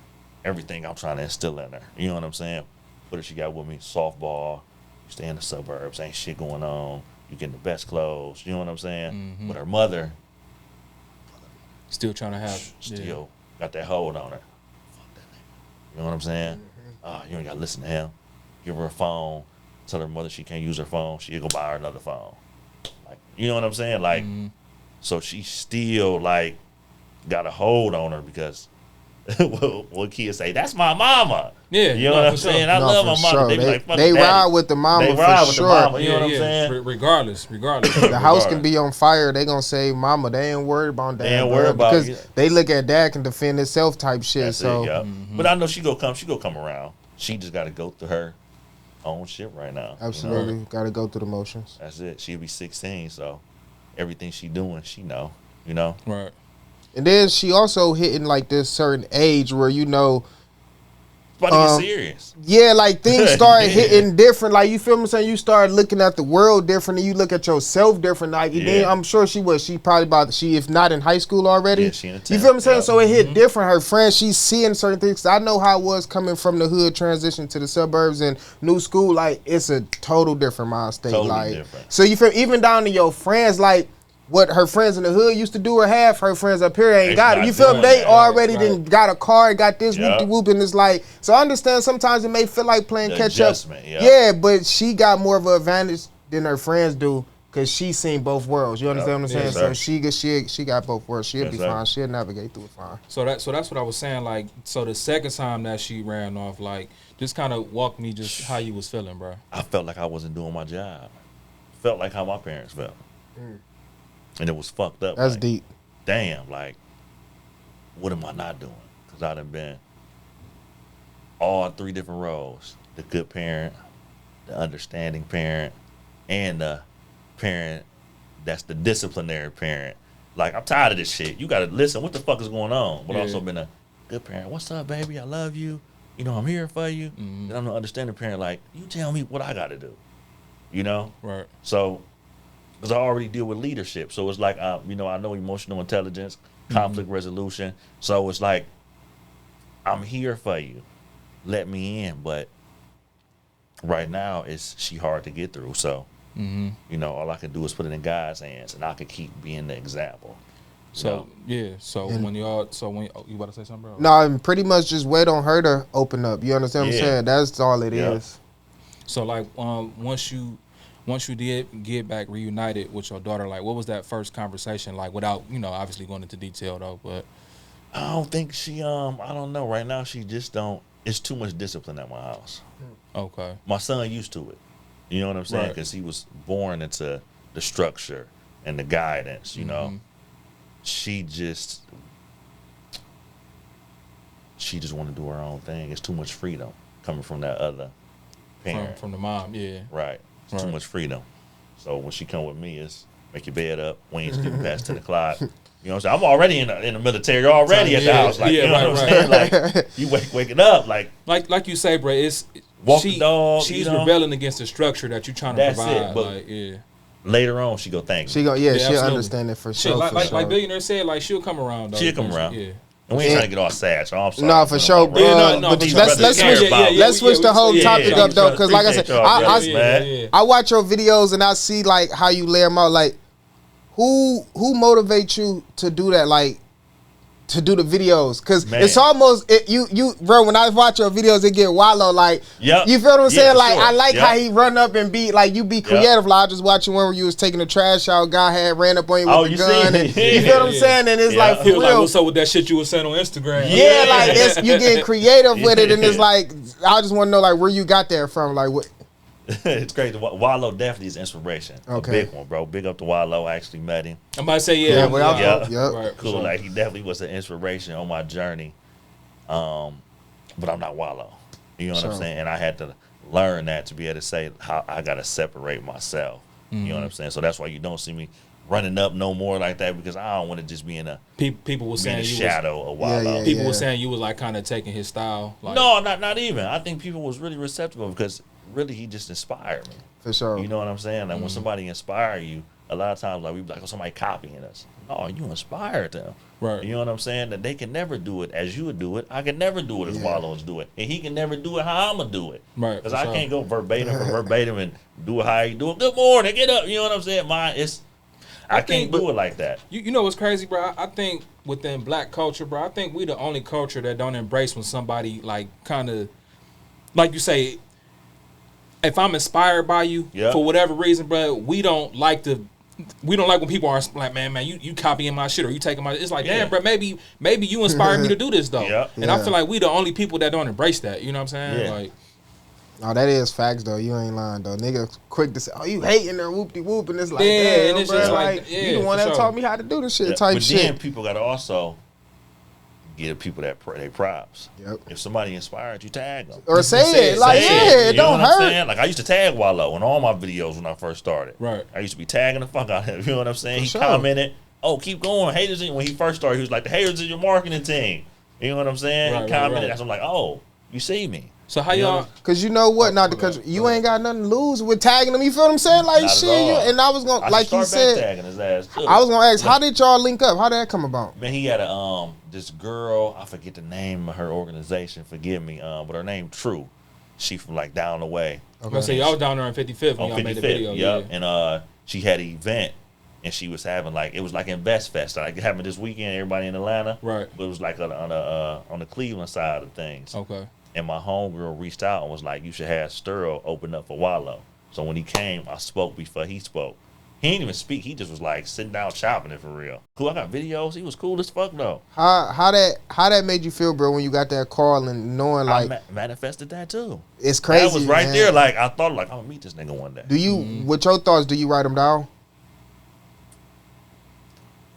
Everything I'm trying to instill in her. You know what I'm saying? What she got with me? Softball. You stay in the suburbs. Ain't shit going on. You getting the best clothes. You know what I'm saying? But her mother still trying to have. Still got that hold on her. Fuck that nigga. You know what I'm saying? You ain't got to listen to him. Give her a phone. Tell her mother she can't use her phone. She'll go buy her another phone. Like, you know what I'm saying? Like, so she still, like, got a hold on her because what kids say, that's my mama. Yeah, you know what I'm saying? I love my mama. Sure. They be like, fuck they daddy. ride with the mama They ride for with sure. the mama. You know what I'm saying? Regardless. The house can be on fire. They gonna say mama. They ain't worried about dad. They ain't worried about because they look at dad can defend himself type shit. That's so, it, yeah. But I know she go come around. She just got to go through her own shit right now. absolutely, You know? got to go through the motions. That's it. She'll be 16, so everything she doing, she know. You know. Right. And then she also hitting like this certain age where you know, It's about to get serious. yeah, like things start hitting different. Like you feel me saying? You start looking at the world different, and you look at yourself different. Like then I'm sure she probably if not in high school already. Yeah, she in the you 10th, feel me saying? yeah. So it hit different. Her friends, she's seeing certain things. I know how it was coming from the hood, transition to the suburbs and new school. Like it's a total different mind state. Totally like different. so you feel even down to your friends like. What her friends in the hood used to do or have, her friends up here ain't It's got it. not You feel me? doing They that. already Right. done got a car, got this Yeah. whoop-de-whoop, and it's like, so I understand sometimes it may feel like playing The catch up. adjustment, yeah. Yeah, but she got more of an advantage than her friends do because she's seen both worlds. You understand what I'm saying? Yes, So sir. she got both worlds. She'll Yes, be sir. fine. She'll navigate through it fine. So that's what I was saying. Like, so the second time that she ran off, like, just kind of walk me just how you was feeling, bro. I felt like I wasn't doing my job. Felt like how my parents felt. And it was fucked up. That's like, deep. Damn, like, what am I not doing? Because I done been all 3 different roles. The good parent, the understanding parent, and the parent that's the disciplinary parent. Like, I'm tired of this shit. You got to listen. What the fuck is going on? But also been a good parent. What's up, baby? I love you. You know, I'm here for you. And I'm the understanding parent. Like, you tell me what I got to do. You know? Right. So, because I already deal with leadership. So it's like, you know, I know emotional intelligence, conflict resolution. So it's like, I'm here for you. Let me in. But right now, she hard to get through. So, you know, all I can do is put it in God's hands, and I can keep being the example. So So when you about to say something, bro? No, and pretty much just wait on her to open up. You understand what I'm Yeah. saying? That's all it Yeah. is. So like once you did get back reunited with your daughter, like what was that first conversation like? Without obviously going into detail though, but I don't think she, I don't know. Right now, she just don't. It's too much discipline at my house. okay, My son used to it. You know what I'm saying? Right. Because he was born into the structure and the guidance, you know. She just want to do her own thing. It's too much freedom coming from that other parent. from the mom, yeah. Right. It's too Right. much freedom. So when she come with me, it's make your bed up. We ain't sleeping past 10 o'clock. You know what I'm saying? I'm already in the military already at the house. Like, you know what I'm saying? Like, you waking up. Like you say, bro, it's Walk the dog, She's you know? rebelling against the structure that you're trying to That's provide. it, but- like, yeah. later on, she go thank me. She'll absolutely. understand it for Shit, sure. like, for sure. like Billionaire said, like she'll come around though. She'll come around. Yeah. And we ain't trying to get all sad, so I'm sorry. No, for sure. Bro. Yeah, no, But for let's sure. switch. Let's switch the whole topic up though, because like I said, I watch your videos and I see like how you lay them out. Like, who motivates you to do that? Like, to do the videos, because Man. it's almost you bro. When I watch your videos, it get wallow. Like, Yep. you feel what I'm Yeah, saying? for Like, sure. I like Yep. how he run up and be like, you be creative. Like, I just watching one where you was taking the trash out. Guy had ran up on you with Oh, the you gun. seen And, it? you feel what I'm Yeah. saying? And it's Yeah. like, for He was like, real. what's up with that shit you was saying on Instagram? Yeah, like it's, you getting creative with it, and it's Yeah. like I just want to know like where you got that from, like what. It's crazy. Wallow definitely is inspiration. Okay. A big one, bro. Big up to Wallow. I actually met him. I'm about to say Yeah, well, Yeah. yep. Right, Cool. sure. Like, he definitely was an inspiration on my journey. But I'm not Wallow. You know what I'm Sure. saying? And I had to learn that to be able to say how I got to separate myself. You know what I'm saying? So that's why you don't see me running up no more like that, because I don't want to just be in a People were be in saying the you shadow of Wallow. People were saying you was like kind of taking his style. Like, No, not even. I think people was really receptive because really he just inspired me. For sure. You know what I'm saying? Like when somebody inspire you, a lot of times like we be like, oh, somebody copying us. No, you inspired them. Right. You know what I'm saying? That they can never do it as you would do it. I can never do it as Wallows do it. And he can never do it how I'm going to do it. Right. Because I can't go verbatim for verbatim and do it how you do it. Good morning, get up. You know what I'm saying? I can't do it like that. You know what's crazy, bro? I think within black culture, bro, I think we the only culture that don't embrace when somebody, like, kind of, like you say, if I'm inspired by you for whatever reason, bro, we don't like when people are like, man, you copying my shit or you taking my. It's like, damn, bro, maybe you inspired me to do this though. And I feel like we the only people that don't embrace that. You know what I'm saying? Like, oh, that is facts though. You ain't lying though. Nigga quick to say, oh, you hating her, whoop de whoop, and it's like, damn, it's bro, just like you the one that taught me how to do this shit. Type but shit. Then people gotta also give people that they props. Yep. If somebody inspired you, tag them. Or say it. Like, it don't hurt. Saying? Like, I used to tag Wallow in all my videos when I first started. Right. I used to be tagging the fuck out of him. You know what I'm saying? For He sure. commented, oh, keep going. Haters in, when he first started, he was like, the haters is your marketing team. You know what I'm saying? Right, he commented. right. I'm like, oh, you see me. So how y'all? Cause you know what? Not because you ain't got nothing to lose with tagging them. You feel what I'm saying? Like Not at shit. all. And I was gonna, I like should you start said, tagging his ass too. I was gonna ask, how did y'all link up? How did that come about? Man, he had a this girl, I forget the name of her organization, forgive me, but her name True. She from like down the way. Okay. So y'all was down there on 55th when On y'all made the video. yep. Yeah. And she had an event and she was having like, it was like Invest Fest, like it happened this weekend, everybody in Atlanta. Right. But it was like on the Cleveland side of things. Okay. And my homegirl reached out and was like, you should have Sturl open up for Wallow. So when he came, I spoke before he spoke. He didn't even speak. He just was like sitting down chopping it for real. Cool. I got videos. He was cool as fuck though. How that made you feel, bro, when you got that call and knowing like I manifested that too. it's crazy. That was right man. there. Like I thought, like I'm gonna meet this nigga one day. Do you, with your thoughts, do you write them down?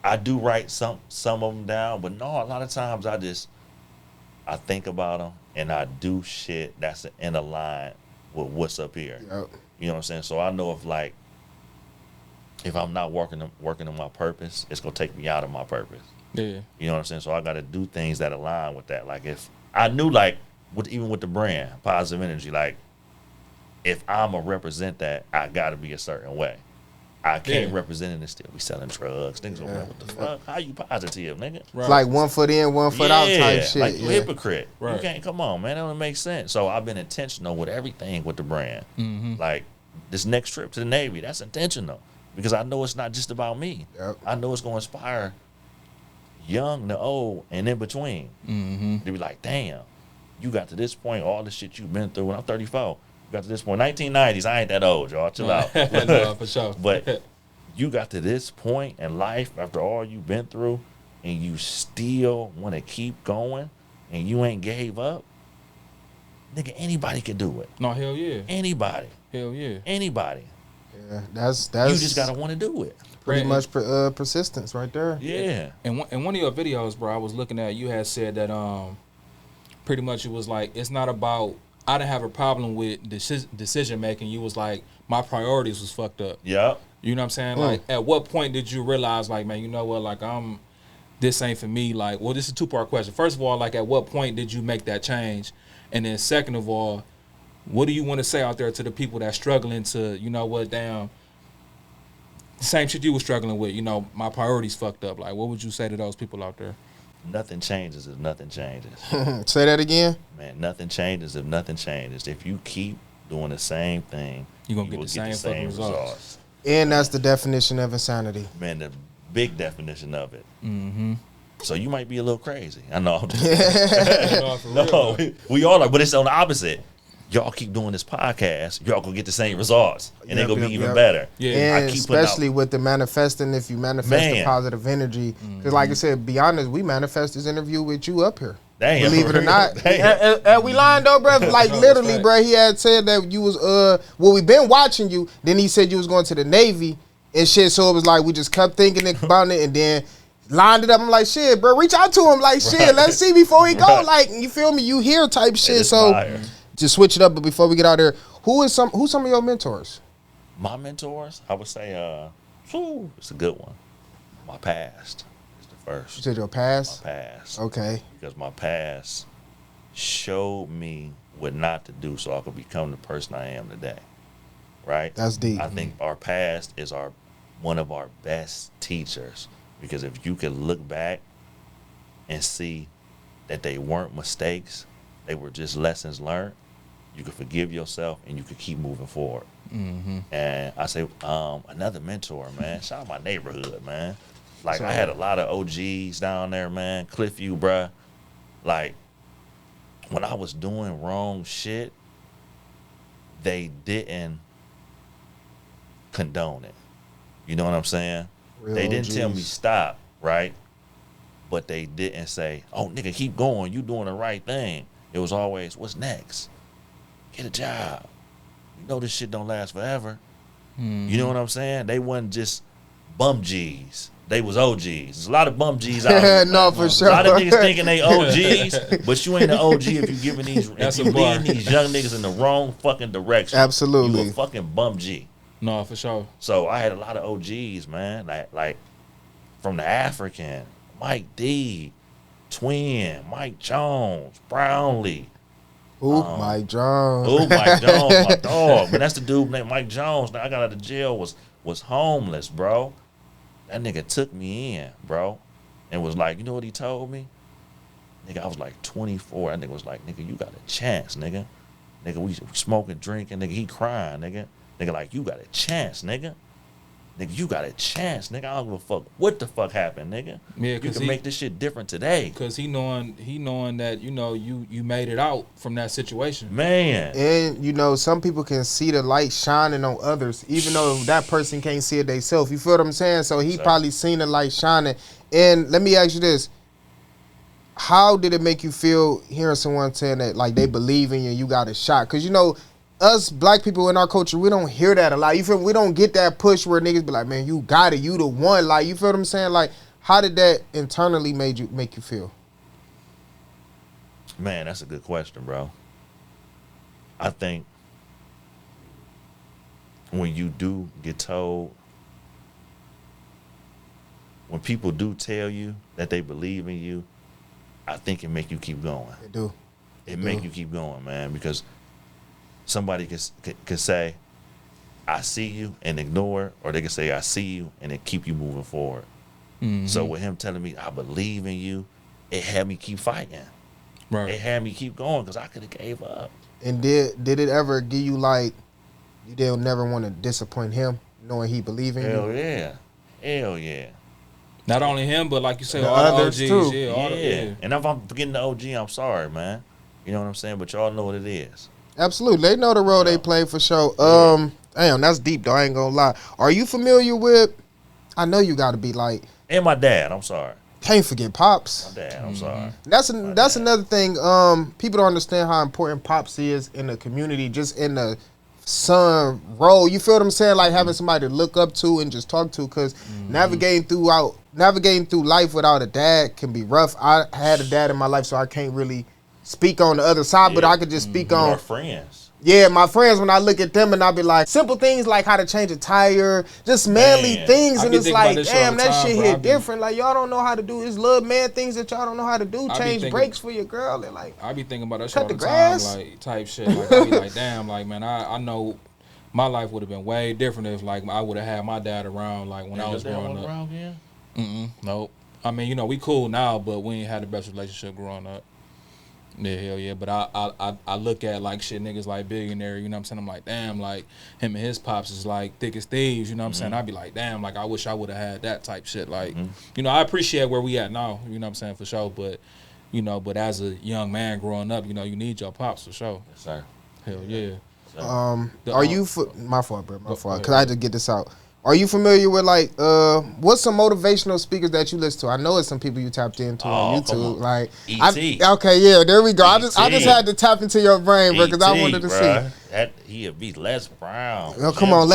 I do write some of them down, but no, a lot of times I think about them and I do shit that's in a line with what's up here. Yep. You know what I'm saying? So I know if I'm not working on my purpose, it's gonna take me out of my purpose. Yeah. You know what I'm saying? So I got to do things that align with that. Like if I knew, like even with the brand, positive energy, like if I'm gonna represent that, I got to be a certain way. I can't represent it and still be selling drugs. Niggas gonna be like, what the fuck? How you positive, nigga? Right. It's like 1 foot in, 1 foot out type shit. Like you hypocrite. Right. You can't, come on, man. That don't make sense. So I've been intentional with everything with the brand. Mm-hmm. Like this next trip to the Navy, that's intentional. Because I know it's not just about me. Yep. I know it's going to inspire young to old and in between. Mm-hmm. They be like, damn, you got to this point, all the shit you've been through. When I'm 34, you got to this point. 1990s, I ain't that old, y'all. Chill out. No, for sure. But you got to this point in life after all you've been through and you still want to keep going and you ain't gave up. Nigga, anybody can do it. No, hell yeah. Anybody. Hell yeah. Anybody. Yeah, that's You just got to want to do it. pretty Right. much persistence right there. Yeah. And one of your videos, bro, I was looking at, you had said that pretty much it was like, it's not about, I didn't have a problem with decision making. You was like, my priorities was fucked up. Yep. You know what I'm saying? Like, at what point did you realize, like, man, you know what, like, this ain't for me. Like, well, this is a two-part question. First of all, like, at what point did you make that change? And then second of all, what do you want to say out there to the people that's struggling to, you know what, damn, the same shit you were struggling with, you know, my priorities fucked up. Like, what would you say to those people out there? Nothing changes if nothing changes. Say that again. Man, nothing changes if nothing changes. If you keep doing the same thing, You're going you to will get the same fucking results. And that's the definition of insanity. Man, the big definition of it. Mm-hmm. So you might be a little crazy. I know. No, for real, No, though. we all are, but it's on the opposite. Y'all keep doing this podcast, y'all gonna get the same results, and they're gonna be even better. Yeah. And especially with the manifesting, if you manifest the positive energy. Because like I said, be honest, we manifest this interview with you up here. Damn. Believe it or not. Damn. We lying though, bro? Like literally, bro, he had said that you was, well, we been watching you. Then he said you was going to the Navy and shit. So it was like, we just kept thinking about it and then lined it up. I'm like, shit, bro, reach out to him. Like, shit, let's see before he go. Like, you feel me? You hear type shit. So fire. just switch it up. But before we get out there, who's some of your mentors? My mentors, I would say, it's a good one. My past is the You first. said your past? My past. Okay. Because my past showed me what not to do so I could become the person I am today. Right? That's deep. I think our past is one of our best teachers, because if you could look back and see that they weren't mistakes, they were just lessons learned, you could forgive yourself and you could keep moving forward. Mm-hmm. And I say, another mentor, man. Shout out my neighborhood, man. Like, I had a lot of OGs down there, man. Cliffview, bruh. Like, when I was doing wrong shit, they didn't condone it. You know what I'm saying? Real They didn't tell me OGs. stop, right? But they didn't say, oh, nigga, keep going. You doing the right thing. It was always, what's next? Get a job. You know this shit don't last forever. You know what I'm saying? They wasn't just bum G's. They was OGs. There's a lot of bum G's out here. No, for sure. A lot of niggas thinking they OGs, but you ain't an OG if you giving these, That's if you a bar. leading these young niggas in the wrong fucking direction. Absolutely. You a fucking bum G. No, for sure. So I had a lot of OGs, man. Like from the African, Mike D, Twin, Mike Jones, Brownlee. Ooh, Mike Jones. Oh, Mike Jones, my dog. Man, that's the dude named Mike Jones. Now I got out of jail, was homeless, bro. That nigga took me in, bro, and was like, you know what he told me? Nigga, I was like 24. That nigga was like, nigga, you got a chance, nigga. Nigga, we smoking, drinking, nigga, he crying, nigga. Nigga, like, you got a chance, nigga. Nigga, you got a chance, nigga. I don't give a fuck what the fuck happened, nigga. Yeah, you cause can make this shit different today. Cause he knowing that, you know, you made it out from that situation. Man. And you know, some people can see the light shining on others, even though that person can't see it themselves. You feel what I'm saying? So he probably seen the light shining. And let me ask you this: how did it make you feel hearing someone saying that, like, they believe in you, you got a shot? Because you know, us black people in our culture, we don't hear that a lot. You feel? We don't get that push where niggas be like, man, you got it, you the one. Like, you feel what I'm saying? Like, how did that internally make you feel? Man, that's a good question, bro. I think when you do get told, when people do tell you that they believe in you, I think it make you keep going. They do. It make you keep going, man, because somebody could say, I see you, and ignore, or they could say, I see you, and it keep you moving forward. Mm-hmm. So with him telling me, I believe in you, it had me keep fighting. Right. It had me keep going, because I could have gave up. And did it ever give you, like, you didn't never want to disappoint him, knowing he believe in Hell you? yeah. Hell yeah. Not only him, but like you said, The all the others, OGs. too. Yeah, all the, Yeah. And if I'm forgetting the OG, I'm sorry, man. You know what I'm saying? But y'all know what it is. Absolutely. They know the role they play for sure. Damn, that's deep though. I ain't gonna lie. Are you familiar with, I know you gotta be like, And my dad, I'm sorry. can't forget Pops. My dad, I'm sorry. That's another thing. People don't understand how important Pops is in the community, just in the son role. You feel what I'm saying? Like having somebody to look up to and just talk to, because navigating through life without a dad can be rough. I had a dad in my life, so I can't really speak on the other side, but I could just speak on Our friends. Yeah, my friends, when I look at them and I be like, simple things like how to change a tire, just manly Man, things, I and be it's thinking about like, this shit all damn, the that time, shit bro. hit different. Like, y'all don't know how to do this little man things that y'all don't know how to do. I be Change thinking- brakes for your girl. And like, I be thinking about that shit Cut all the the grass? time, like type shit. Like I be like, damn, like man, I know my life would have been way different if like I would have had my dad around like when I was growing up. Around again? Nope. I mean, you know, we cool now, but we ain't had the best relationship growing up. Yeah, hell yeah. But I look at like shit niggas like Billionaire, you know what I'm saying? I'm like, damn, like him and his pops is like thick as thieves, you know what I'm saying? I'd be like, damn, like I wish I would have had that type shit. Like, you know, I appreciate where we at now, you know what I'm saying, for sure. But, you know, but as a young man growing up, you know, you need your pops for sure. Yes, sir. Hell yeah. are you, my fault, bro, my fault, ahead. because I had to get this out. Are you familiar with like, what's some motivational speakers that you listen to? I know it's some people you tapped into on come YouTube. on. Like, E.T.. Okay, yeah, there we go. I just E.T.. had to tap into your brain, bro, because I E.T., wanted to bruh. see. That he'll be Les Brown. Oh, Jim Brown.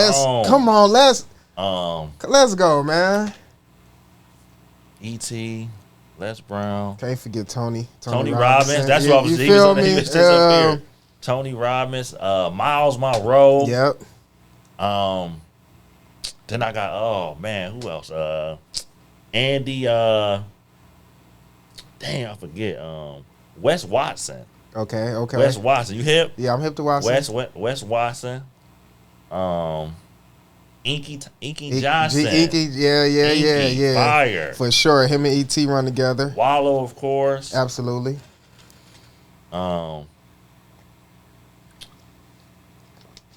Let's go, man. E.T., Les Brown. Can't forget Tony Robbins. That's Yeah, what I was you thinking. feel He me? was just up here. Tony Robbins, Miles Monroe. Yep. Then I got, oh man, who else? Andy, dang, I forget. Wes Watson. Okay. Wes Watson, you hip? Yeah, I'm hip to Watson. Wes Watson. Inky Johnson. Inky, yeah. Fire. For sure. Him and E.T. run together. Wallow, of course. Absolutely. Can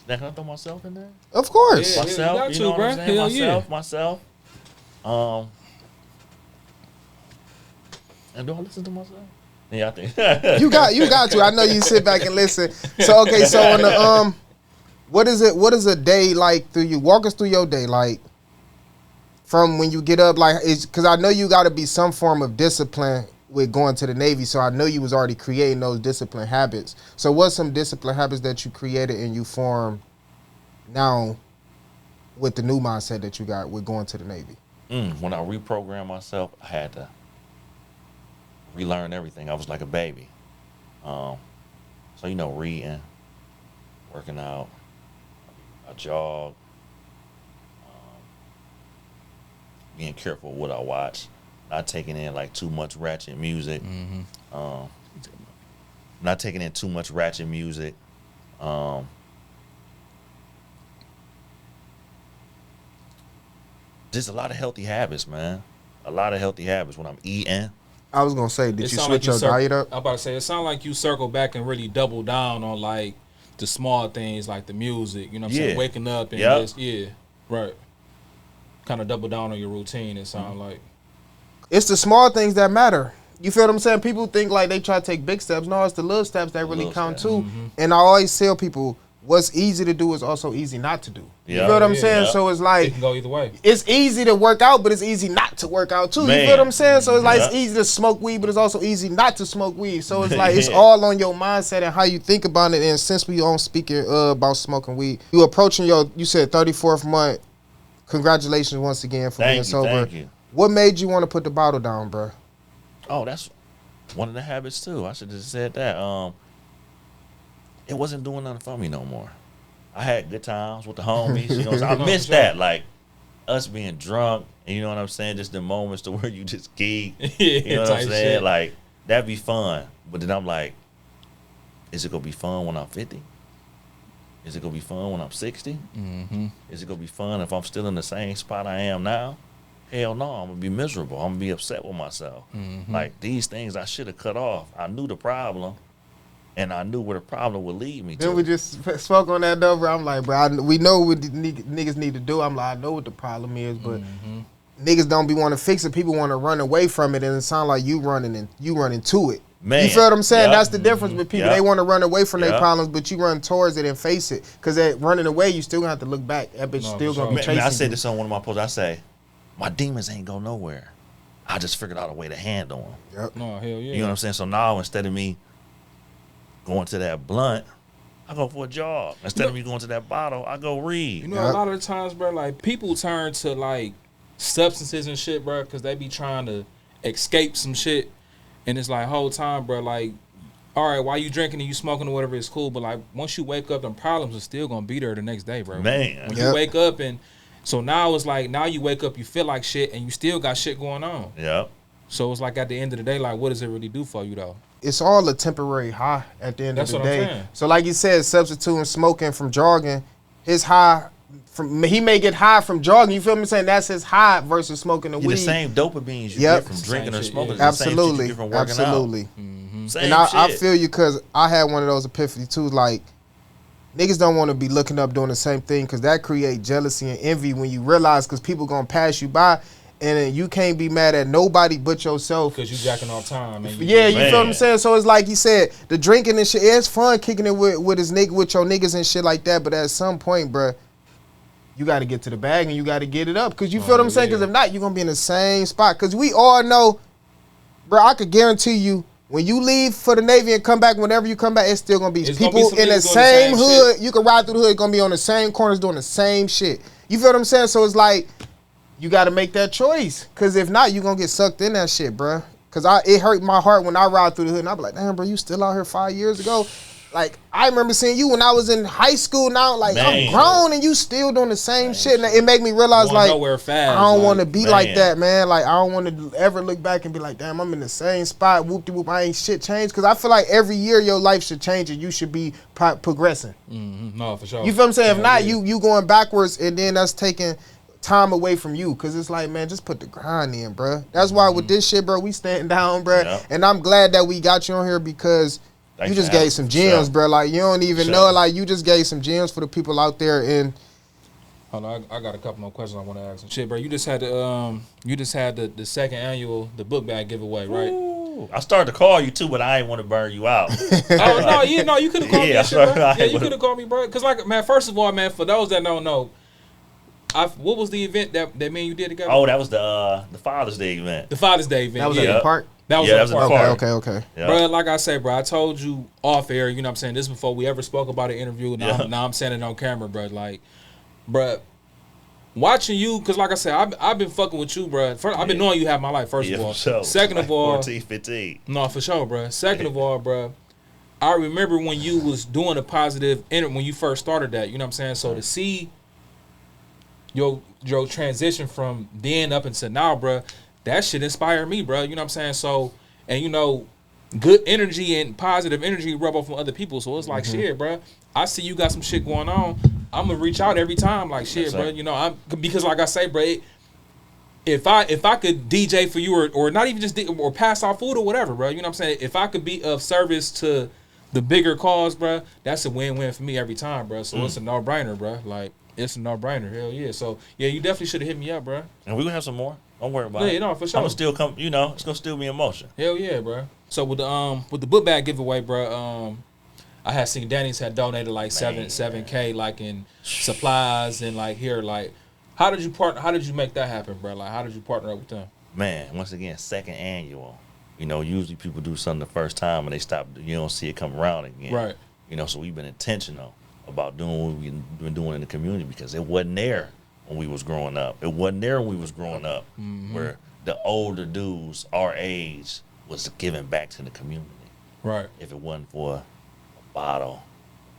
I throw myself in there? Of course. Yeah, Myself, you know got what I'm to, saying? bro. Myself. And do I listen to myself? Yeah, I think You got to. I know you sit back and listen. So okay, so on the what is a day like through you? Walk us through your day, like from when you get up, like it's because I know you got to be some form of discipline with going to the Navy. So I know you was already creating those discipline habits. So what's some discipline habits that you created and you form now with the new mindset that you got with going to the Navy? When I reprogrammed myself, I had to relearn everything. I was like a baby. So reading, working out, I jog, being careful what I watch, not taking in like too much ratchet music. Not taking in too much ratchet music. Just a lot of healthy habits, man. A lot of healthy habits when I'm eating. I was gonna say, did you switch your diet up? I'm about to say, it sounds like you circle back and really double down on like the small things, like the music. You know what I'm saying? Waking up and just right. Kind of double down on your routine. It sounds like it's the small things that matter. You feel what I'm saying? People think like they try to take big steps. No, it's the little steps that really count too. And I always tell people, what's easy to do is also easy not to do. You feel what I'm saying? So it's like, it can go either way. It's easy to work out, but it's easy not to work out too. Man. You feel what I'm saying? So it's like it's easy to smoke weed, but it's also easy not to smoke weed. So it's like it's all on your mindset and how you think about it. And since we on speaking about smoking weed, you approaching you said 34th month. Congratulations once again for being sober. Thank you. What made you want to put the bottle down, bro? Oh, that's one of the habits too. I should have said that. It wasn't doing nothing for me no more. I had good times with the homies. You know what I'm saying? I missed that. Like us being drunk, and you know what I'm saying? Just the moments to where you just geek. You know what I'm saying? Shit. Like that'd be fun. But then I'm like, is it gonna be fun when I'm 50? Is it gonna be fun when I'm 60? Is it gonna be fun if I'm still in the same spot I am now? Hell no, I'm gonna be miserable. I'm gonna be upset with myself. Like these things I should have cut off. I knew the problem, and I knew where the problem would lead me to. Then we just spoke on that though, bro. I'm like, bro, we know what niggas need to do. I'm like, I know what the problem is, but niggas don't be want to fix it. People want to run away from it, and it sounds like you running to it. Man. You feel what I'm saying? That's the difference with people. They want to run away from their problems, but you run towards it and face it. Because that running away, you still gonna have to look back. That bitch still gonna be chasing I said you. this on one of my posts. I say, my demons ain't go nowhere. I just figured out a way to handle them. Yep. No, hell yeah. You know what I'm saying? So now instead of me going to that blunt, I go for a jog. Instead of me going to that bottle, I go read. You know, a lot of the times, bro, like people turn to like substances and shit, bro, because they be trying to escape some shit. And it's like whole time, bro, like, all right, while you drinking and you smoking or whatever, it's cool. But like once you wake up, them problems are still gonna be there the next day, bro. Man. When you wake up and so now it's like now you wake up, you feel like shit, and you still got shit going on. Yep. So it's like at the end of the day, like, what does it really do for you though? It's all a temporary high at the end of the day. That's what I'm saying. So like you said, substituting smoking from jogging, his high he may get high from jogging. You feel me saying? That's his high versus smoking the weed. The same dopamines you get from drinking or smoking. Absolutely. The same shit you get from working out. Same and I shit. feel you because I had one of those epiphanies too. Like niggas don't want to be looking up doing the same thing because that create jealousy and envy when you realize because people gonna pass you by. And you can't be mad at nobody but yourself. Because you jacking off time. And you feel what I'm saying? So it's like he said, the drinking and shit, it's fun kicking it with your niggas and shit like that. But at some point, bruh, you got to get to the bag and you got to get it up. Because you feel what I'm saying? Because if not, you're going to be in the same spot. Because we all know, bruh, I could guarantee you, when you leave for the Navy and come back, whenever you come back, it's still going to be people in the same hood. You can ride through the hood, going to be on the same corners doing the same shit. You feel what I'm saying? So it's like, you got to make that choice. Because if not, you're going to get sucked in that shit, bruh. Because it hurt my heart when I ride through the hood. And I be like, damn, bro, you still out here 5 years ago? like I remember seeing you when I was in high school. Now, like I'm grown and you still doing the same shit. And it made me realize, like, fast, I don't want to be like that, man. Like I don't want to ever look back and be like, damn, I'm in the same spot. Whoop de whoop, I ain't shit changed. Because I feel like every year your life should change and you should be progressing. Mm-hmm. No, for sure. You feel what I'm saying? If not, you going backwards, and then that's taking time away from you. Because it's like, man, just put the grind in, bro. That's why with this shit, bro, we standing down, bro. Yep. And I'm glad that we got you on here because you just gave some gems, bro. Like, you don't even know. Like, you just gave some gems for the people out there. And hold on, I got a couple more questions I want to ask. Shit, bro, you just had the second annual book bag giveaway, right? Ooh, I started to call you too, but I ain't want to burn you out. Oh no, you could have called me. Shit, bro. Yeah, you could have called me, bro. Cause like, man, first of all, man, for those that don't know, what was the event that me and you did together? Oh, that was the Father's Day event. The Father's Day event. That was at the park. That was at the park. Okay. Yep. Bro, like I say, bro, I told you off air, you know what I'm saying, this before we ever spoke about an interview. Now I'm saying it on camera, bro. Like, bro, watching you, because like I said, I've been fucking with you, bro. I've been knowing you half my life, first of all. Sure. Second like of all, 14, 15. No, for sure, bro. Second of all, bro, I remember when you was doing a positive, when you first started that, you know what I'm saying? So to see your transition from then up until now, bro, that shit inspired me, bro. You know what I'm saying? So, and you know, good energy and positive energy rub off on other people. So it's like, shit, bro, I see you got some shit going on. I'm gonna reach out every time, like, shit, bro. You know, because like I say, bro, if I could DJ for you or not even just or pass out food or whatever, bro. You know what I'm saying? If I could be of service to the bigger cause, bro, that's a win-win for me every time, bro. So it's a no-brainer, bro. Like, it's a no-brainer. Hell yeah. So yeah, you definitely should have hit me up, bro. And we're gonna have some more. Don't worry about it. Yeah, no, for sure. I'm gonna still come. You know, it's gonna still be in motion. Hell yeah, bro. So with the book bag giveaway, bro, I had seen Danny's had donated like $7K like in supplies and like here, like how did you make that happen, bro? Like how did you partner up with them? Man, once again, second annual. You know, usually people do something the first time and they stop. You don't see it come around again. Right. You know, so we've been intentional about doing what we've been doing in the community because it wasn't there when we was growing up. It wasn't there when we was growing up, where the older dudes our age was giving back to the community. Right. If it wasn't for a bottle,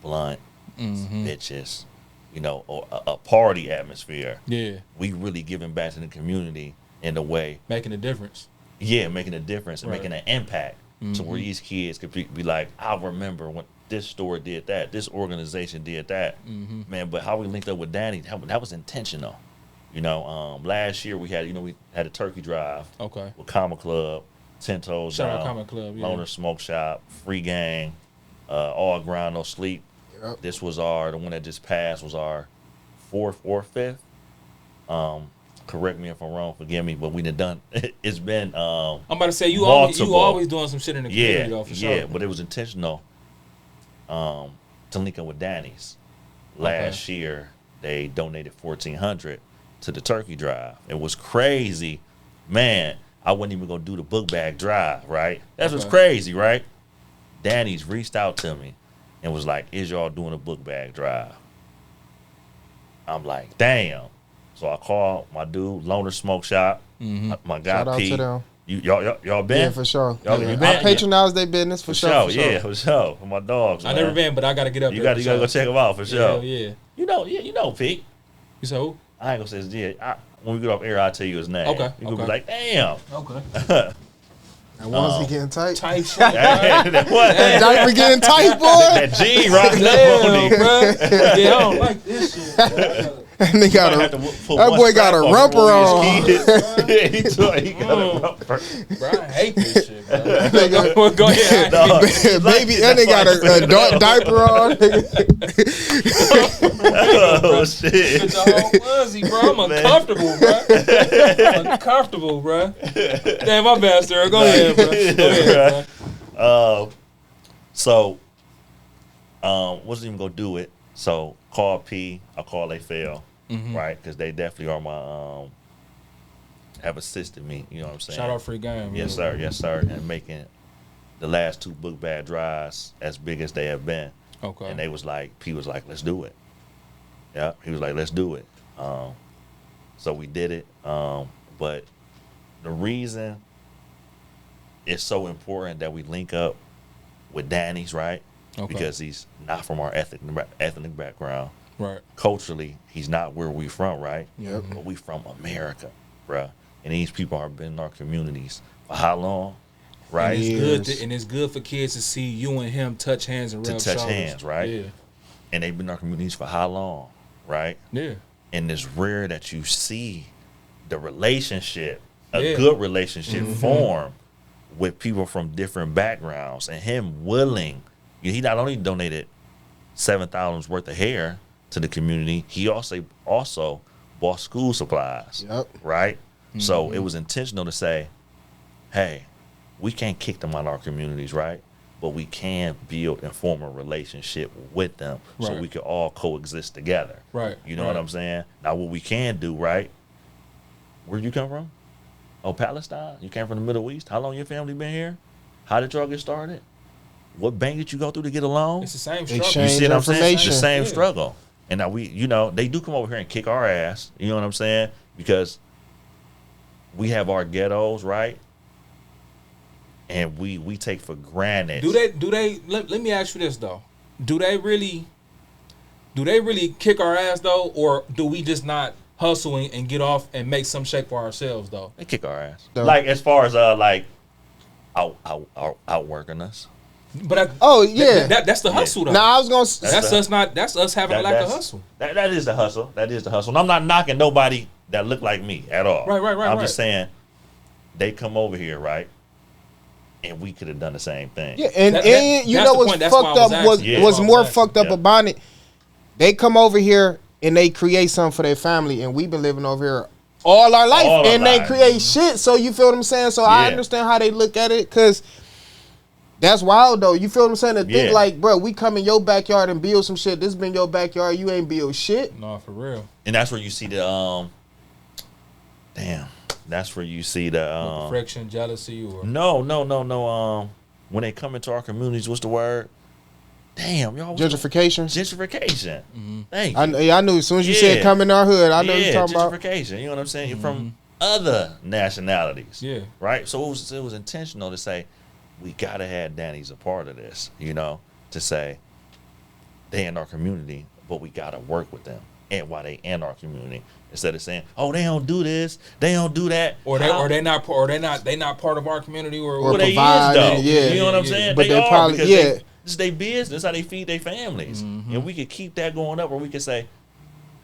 blunt, some bitches, you know, or a party atmosphere. Yeah. We really giving back to the community in a way. Making a difference. Yeah, making a difference and making an impact. So where these kids could be like, I remember when this store did that, this organization did that. Man, but how we linked up with Danny, that was intentional. You know, last year we had a turkey drive. Okay. With Comma Club, 10 Toes Shout Down, out Comma Club, yeah. Loner Smoke Shop, Free Gang, All Ground No Sleep. Yep. This was the one that just passed was our fourth or fifth. Correct me if I'm wrong, forgive me, but we done. It's been I'm about to say you always doing some shit in the community though, for sure. Yeah, but it was intentional. To link up with Danny's. Last year they donated $1,400 to the turkey drive. It was crazy, man. I wasn't even gonna do the book bag drive, right? That's what's crazy, right? Danny's reached out to me and was like, "Is y'all doing a book bag drive?" I'm like, "Damn." So I called my dude, Loner Smoke Shop, my guy Shout out Pete. to them. Y'all been? Yeah, for sure. Y'all, Yeah. you been? I patronize their business for sure. Yeah, for sure. For my dogs. I never been, but I gotta get up You there. gotta go check them out for sure. Hell yeah. You know, Pete. You said who? I ain't gonna say his yeah. When we get off air, I'll tell you his name. Okay, You gonna be like, damn. Okay. And once he getting tight. Type shit. That what? That diaper getting tight, boy. That G rocking up on him. Bro. Yeah, I don't like this shit. They got that boy got a rumper on. Yeah, he got a rumper. Bro, I hate this shit, bro. Go ahead. No, Baby, and they got a dark diaper on. Oh, shit. It's all fuzzy, bro. I'm uncomfortable, bro. Uncomfortable, bro. Damn, my bad, sir. Go ahead, bro. Go ahead, bro. So, wasn't even gonna do it. So call P, I call AFL, right? Because they definitely are my have assisted me. You know what I'm saying? Shout out Free Game. Yes, sir. Yes, sir. And making the last two book bag drives as big as they have been. Okay. And they was like, P was like, let's do it. Yeah, he was like, let's do it. So we did it. But the reason it's so important that we link up with Danny's, right? because he's not from our ethnic background. Right. Culturally, he's not where we from, right? Yep. But we from America, bruh. And these people have been in our communities for how long, right? And it's good for kids to see you and him touch hands and rub shoulders. Right? Yeah. And they've been in our communities for how long, right? Yeah. And it's rare that you see the relationship, a Yeah. good relationship form with people from different backgrounds, and him willing. He not only donated $7,000 worth of hair to the community, he also bought school supplies. Yep. Right? So it was intentional to say, hey, we can't kick them out of our communities, right? But we can build and form a relationship with them so Right. we can all coexist together. Right. You know what I'm saying? Now, what we can do, right? Where'd you come from? Oh, Palestine? You came from the Middle East? How long your family been here? How did y'all get started? What bank did you go through to get a loan? It's the same struggle. Exchange You see what I'm saying? information. The same Yeah. struggle. And now they do come over here and kick our ass. You know what I'm saying? Because we have our ghettos, right? And we take for granted. Do they let me ask you this though. Do they really kick our ass though, or do we just not hustle and get off and make some shape for ourselves though? They kick our ass. So- Like as far as outworking us. But that's the hustle though. Now I was gonna. That's us having a lack of hustle. That is the hustle. That is the hustle. And I'm not knocking nobody that look like me at all. Right, I'm just saying they come over here, right? And we could have done the same thing. Yeah, and you that's know the what's point. That's why fucked I was up was asking. was Yeah. more fucked up Yeah. about it. They come over here and they create something for their family, and we've been living over here all our life, All our and they lives. create shit. So you feel what I'm saying? So I Yeah. understand how they look at it, cause that's wild though. You feel what I'm saying? To think Yeah. like, bro, we come in your backyard and build some shit. This been your backyard. You ain't build shit. No, for real. And that's where you see the that's where you see the Friction, jealousy, or No. When they come into our communities, what's the word? Damn, y'all. Gentrification. Gentrification. Thank you. I knew as soon as you said Yeah. come in our hood, I know you're talking about. gentrification. You know what I'm saying? You're from other nationalities. Yeah. Right? So it was intentional to say, we gotta have Danny's a part of this, to say they in our community, but we gotta work with them. And why they in our community. Instead of saying, oh, they don't do this, they don't do that. they not part of our community or Well, they is provide though. and- yeah. You know what I'm Yeah. saying? But they are probably- because yeah. this is their business. That's how they feed their families. And we could keep that going up, or we could say,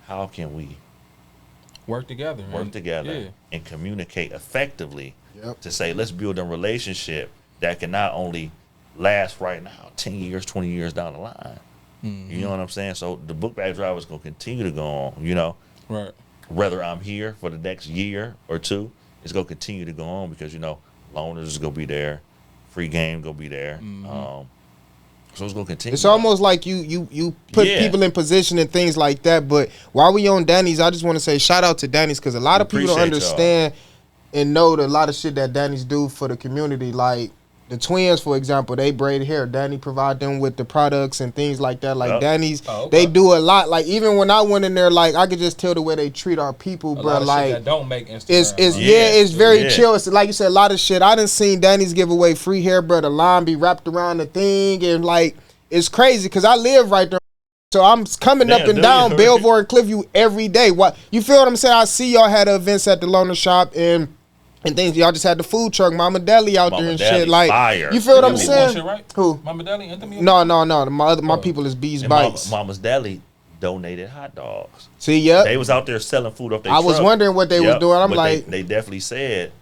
how can we work together together and communicate effectively Yep. to say, let's build a relationship that can not only last right now, 10 years, 20 years down the line. You know what I'm saying? So the book bag drive is going to continue to go on, Right. whether I'm here for the next year or two, it's going to continue to go on because, loaners is going to be there, free game going to be there. So it's going to continue. It's almost like you put Yeah. people in position and things like that. But while we on Danny's, I just want to say shout out to Danny's because a lot of people don't Appreciate understand and know a lot of shit that Danny's do for the community. Like the twins, for example, they braid hair. Danny provide them with the products and things like that. Like Yep. Danny's, Oh, okay. they do a lot. Like even when I went in there, like I could just tell the way they treat our people, A bro. lot of Like shit that don't make Instagram. it's Yeah. it's very Yeah. chill. It's like you said, a lot of shit. I done seen Danny's give away free hair, bro. The line be wrapped around the thing, and like it's crazy because I live right there. So I'm coming Damn, up and do down you? Belvoir and Cliffview every day. What you feel what I'm saying? I see y'all had events at the loaner shop and things. Y'all just had the food truck, Mama Deli out Mama there and Deli, shit. Like fire. you feel what I'm Anthem saying? shit, right? Who? Mama Deli, Anthem. No. My people is Bees And Bites. Mama's Deli donated hot dogs. See, yep. They was out there selling food off their I was truck. wondering what they was doing. I'm but like- they definitely said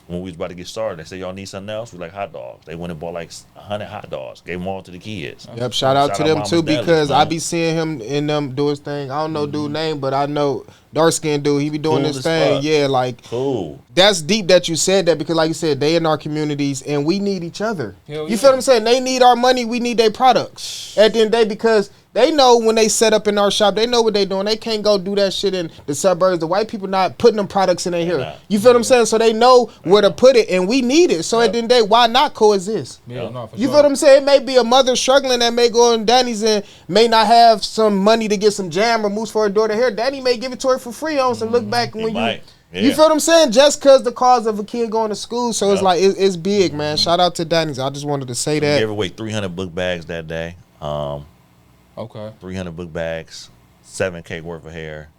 when we was about to get started, they said, y'all need something else? We like hot dogs. They went and bought like 100 hot dogs. Gave them all to the kids. Yep, shout out to them Mama's too Deli, because I man. be seeing him in them do his thing. I don't know dude name, but I know dark skinned dude. He be doing Cool this as thing. fuck. Yeah, like Cool. that's deep that you said that because like you said, they in our communities and we need each other. Hell You yeah. feel what I'm saying? They need our money, we need their products. At the end of the day, because they know when they set up in our shop, they know what they doing. They can't go do that shit in the suburbs. The white people not putting them products in their hair. not. You feel what I'm saying? So they know where to put it and we need it. So at the end of the day, why not coexist? Yeah, no, for You sure. feel what I'm saying? It may be a mother struggling that may go in Danny's and may not have some money to get some jam or mousse for her daughter hair. Danny may give it to her for free on some look back when might. you Yeah. feel what I'm saying? Just cause the cause of a kid going to school. So it's Yeah. like it's big, man. Shout out to Danny's. I just wanted to say We that. gave away 300 book bags that day. Okay. 300 book bags, 7K worth of hair,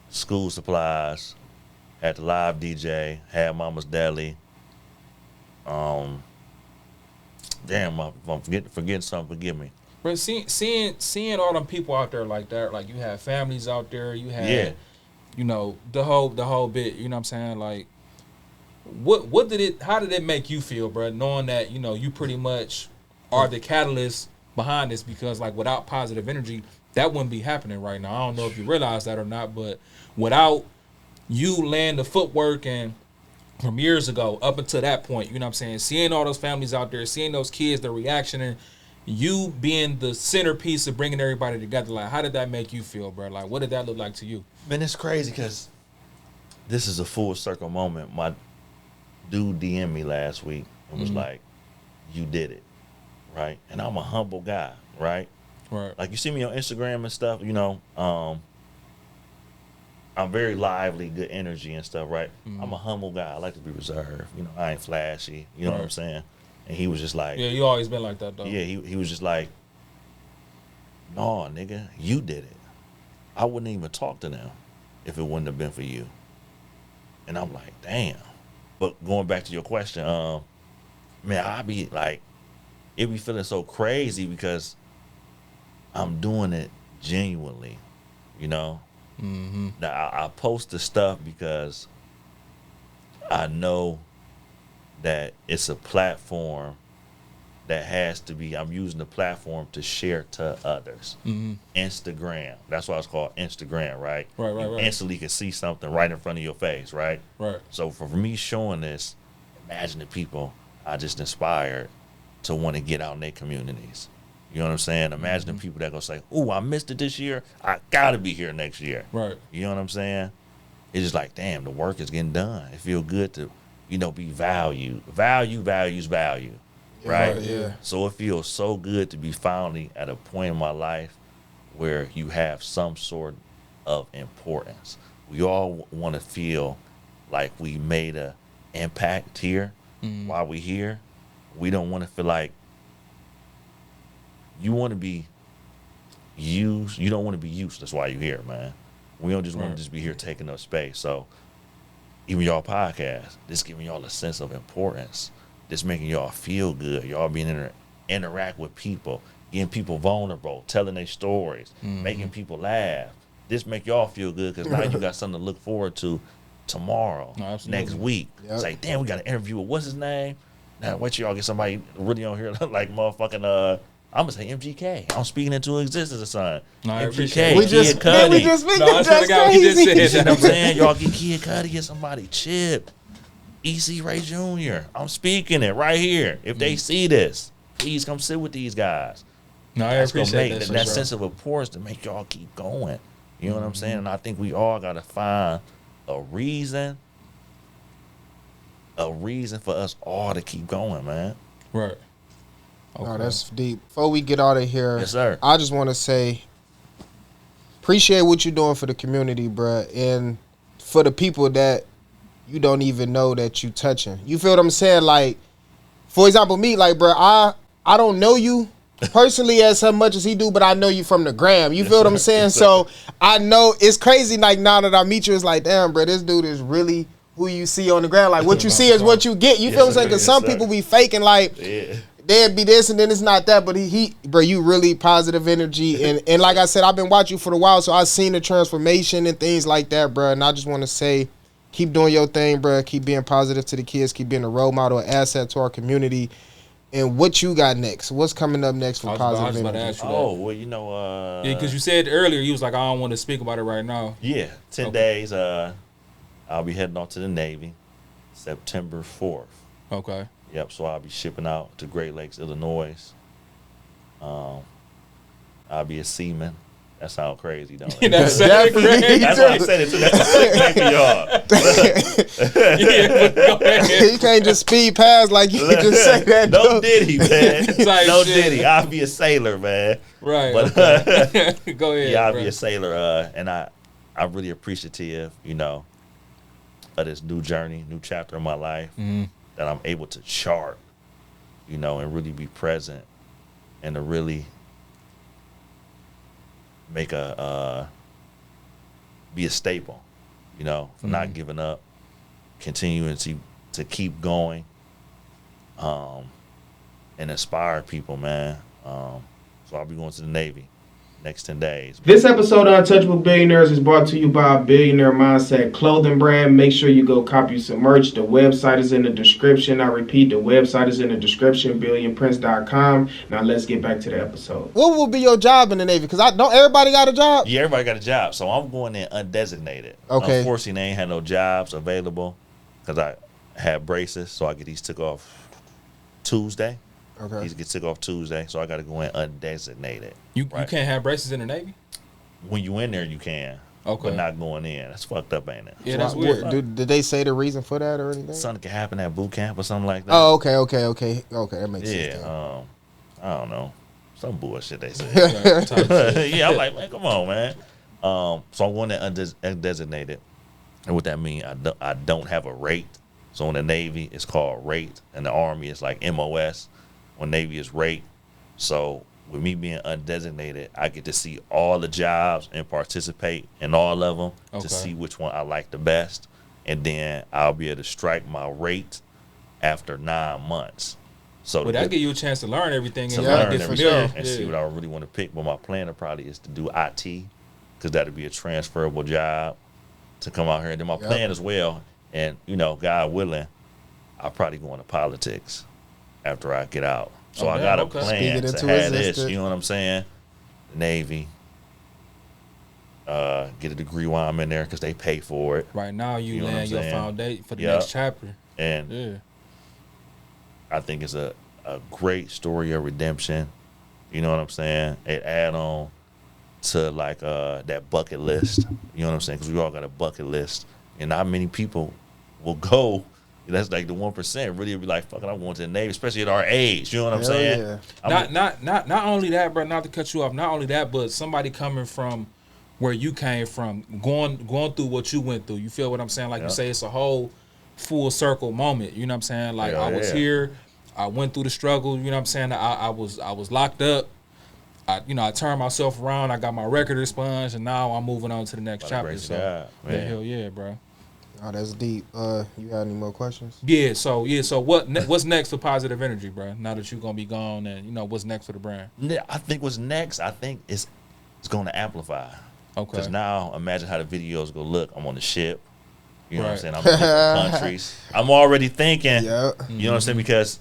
school supplies, had the live DJ, had Mama's Deli. Damn, if I'm forgetting something, forgive me. But seeing all them people out there like that, like you had families out there, you had, you know, the whole bit. You know what I'm saying? Like, how did it make you feel, bro? Knowing that, you know, you pretty much are the catalyst behind this, because like without positive energy, that wouldn't be happening right now. I don't know if you realize that or not, but without you laying the footwork and from years ago up until that point, you know what I'm saying, seeing all those families out there, seeing those kids, their reaction, and you being the centerpiece of bringing everybody together, like, how did that make you feel, bro? Like, what did that look like to you? Man, it's crazy because this is a full circle moment. My dude DM'd me last week and was like, you did it, right? And I'm a humble guy, right? Right. Like, you see me on Instagram and stuff, you know, I'm very lively, good energy and stuff, right? I'm a humble guy. I like to be reserved. You know, I ain't flashy. You know what I'm saying? And he was just like... Yeah, you always been like that, though. Yeah, he was just like, no, nigga, you did it. I wouldn't even talk to them if it wouldn't have been for you. And I'm like, damn. But going back to your question, man, I be like, it be feeling so crazy because I'm doing it genuinely, you know? Now, I post the stuff because I know that it's a platform that has to be, I'm using the platform to share to others. Instagram, that's why it's called Instagram, right? Right. You instantly can see something right in front of your face, right? Right. So for me showing this, imagine the people I just inspired to want to get out in their communities. You know what I'm saying? Imagine the people that go say, "Ooh, I missed it this year. I gotta be here next year." Right. You know what I'm saying? It's just like, damn, the work is getting done. It feels good to, you know, be valued. Value. Right? Yeah. So it feels so good to be finally at a point in my life where you have some sort of importance. We all want to feel like we made an impact here while we're here. We don't want to feel like, you want to be used. You don't want to be useless while you're here, man. We don't just want to just be here taking up space. So even y'all podcast, this giving y'all a sense of importance. This making y'all feel good. Y'all being interact with people, getting people vulnerable, telling their stories, making people laugh. This make y'all feel good because now you got something to look forward to tomorrow, next week. Yep. It's like, damn, we got an interview with what's his name? Now wait till y'all get somebody really on here like motherfucking I'm gonna say MGK. I'm speaking into existence or something. No, I MGK, appreciate it. We just speak No, I swear to that's God, we just crazy. said You know that. what I'm saying? Y'all get Kid Cudi, get somebody. Chip, EC Ray Jr. I'm speaking it right here. If they see this, please come sit with these guys. No, I That's gonna appreciate make that. that shit, bro. sense of importance to make y'all keep going. You know what I'm saying? And I think we all gotta find a reason for us all to keep going, man. Right. Oh, that's deep. Before we get out of here, Yes, sir. I just want to say, appreciate what you're doing for the community, bruh, and for the people that you don't even know that you touching. You feel what I'm saying? Like, for example, me, like, bruh, I don't know you personally as much as he do, but I know you from the gram. You feel what I'm saying? Yes, sir. So I know it's crazy. Like, now that I meet you, it's like, damn, bruh, this dude is really who you see on the ground. Like, what you see is what you get. You feel what I'm saying? Because some people be faking, like, they'd be this and then it's not that, but he bro, you really positive energy, and like I said, I've been watching you for a while, so I've seen the transformation and things like that, bro. And I just want to say, keep doing your thing, bro. Keep being positive to the kids. Keep being a role model, an asset to our community. And what you got next? What's coming up next for I was positive about to energy? ask you that. Oh, well, you know, Yeah, because you said earlier, you was like, I don't want to speak about it right now. yeah, 10 days. I'll be heading off to the Navy, September 4th. Okay. Yep, so I'll be shipping out to Great Lakes, Illinois. I'll be a seaman. That sounds crazy, don't it? That's Definitely. crazy. That's why I said it too. Thank you, y'all. Yeah, but go ahead. You can't just speed past like you just say that. No dude. Diddy, man. Type No shit. Diddy. I'll be a sailor, man. Right. But Okay. Go ahead. yeah, I'll bro. be a sailor. And I'm really appreciative, you know, of this new journey, new chapter in my life that I'm able to chart, you know, and really be present and to really make be a staple, you know, for not giving up, continuing to keep going, and inspire people, man. So I'll be going to the Navy next 10 days. This episode of Untouchable Billionaires is brought to you by Billionaire Mindset clothing brand. Make sure you go copy some merch. The website is in the description. I repeat, the website is in the description, billionprince.com. Now let's get back to the episode. What will be your job in the Navy? Because don't everybody got a job? Yeah, everybody got a job. So I'm going in undesignated. Okay. Unfortunately, they ain't had no jobs available because I had braces. So I get these took off Tuesday. Okay. These get took off Tuesday. So I got to go in undesignated. You right? can't have braces in the Navy? When you in there, you can. Okay. But not going in. That's fucked up, ain't it? Yeah, that's weird. Did they say the reason for that or anything? Something can happen at boot camp or something like that. Oh, okay. That makes sense. Yeah, I don't know. Some bullshit they say. Yeah, I'm like, man, come on, man. So I'm going to undesignated. And what that means, I don't have a rate. So in the Navy, it's called rate. And the Army, it's like MOS. When Navy is rate. So with me being undesignated, I get to see all the jobs and participate in all of them to see which one I like the best. And then I'll be able to strike my rate after 9 months. So that give you a chance to learn everything and learn get everything familiar and see what I really want to pick. But my plan probably is to do IT because that'll be a transferable job to come out here. And then my plan as well, and you know, God willing, I'll probably go into politics after I get out. So I got a plan to have this, you know what I'm saying? Navy, get a degree while I'm in there because they pay for it. Right now you land your foundation for the next chapter. And I think it's a great story of redemption. You know what I'm saying? It add on to like that bucket list. You know what I'm saying? Because we all got a bucket list. And not many people will go. That's like the 1% really be like, fucking, I'm going to the Navy, especially at our age. You know what I'm saying? Yeah. Not only that, bro. Not to cut you off. Not only that, but somebody coming from where you came from, going through what you went through. You feel what I'm saying? Like you say, it's a whole full circle moment. You know what I'm saying? Like I was here, I went through the struggle. You know what I'm saying? I was locked up. I turned myself around. I got my record expunged, and now I'm moving on to the next chapter. So hell yeah, bro. Oh, that's deep. You got any more questions? Yeah. So what's next for Positive Energy, bro? Now that you're gonna be gone, and what's next for the brand? I think what's next. I think it's going to amplify. Okay. Because now imagine how the videos go look. I'm on the ship. You know what I'm saying? I'm in different countries. I'm already thinking. You know what I'm saying? Because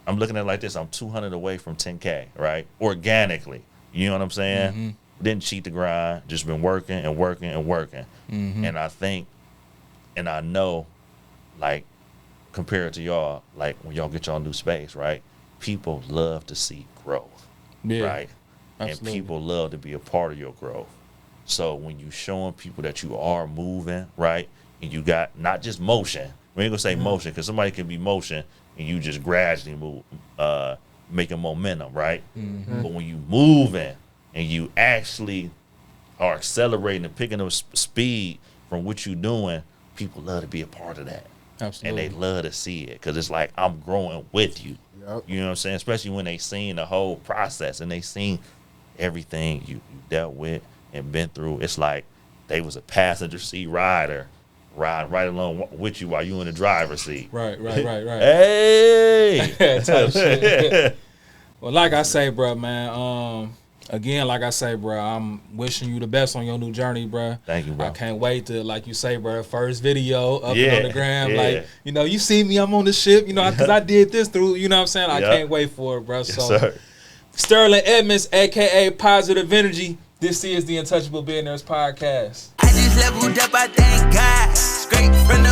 I'm looking at it like this. I'm 200 away from 10K, right? Organically. You know what I'm saying? Didn't cheat the grind. Just been working and working and working. And I think. And I know, like, compared to y'all, like, when y'all get y'all new space, right? People love to see growth, right? Absolutely. And people love to be a part of your growth. So when you showing people that you are moving, right? And you got not just motion. We ain't going to say motion because somebody can be motion and you just gradually move, making momentum, right? But when you moving and you actually are accelerating and picking up speed from what you're doing, people love to be a part of that. Absolutely. And they love to see it because it's like, I'm growing with you. You know what I'm saying? Especially when they seen the whole process and they seen everything you dealt with and been through. It's like they was a passenger seat rider riding right along with you while you in the driver's seat. Right. Hey! Type shit. Well, like I say, bro, man, again, like I say, bro, I'm wishing you the best on your new journey, bro. Thank you, bro. I can't wait to, like you say, bro, first video up on the gram. Like, you see me, I'm on the ship, because I did this through, you know what I'm saying? I can't wait for it, bro. Yes, so, sir. Sterling Edmonds, a.k.a. Positive Energy. This is the Untouchable Billionaires podcast. I just leveled up, I thank God. Straight from the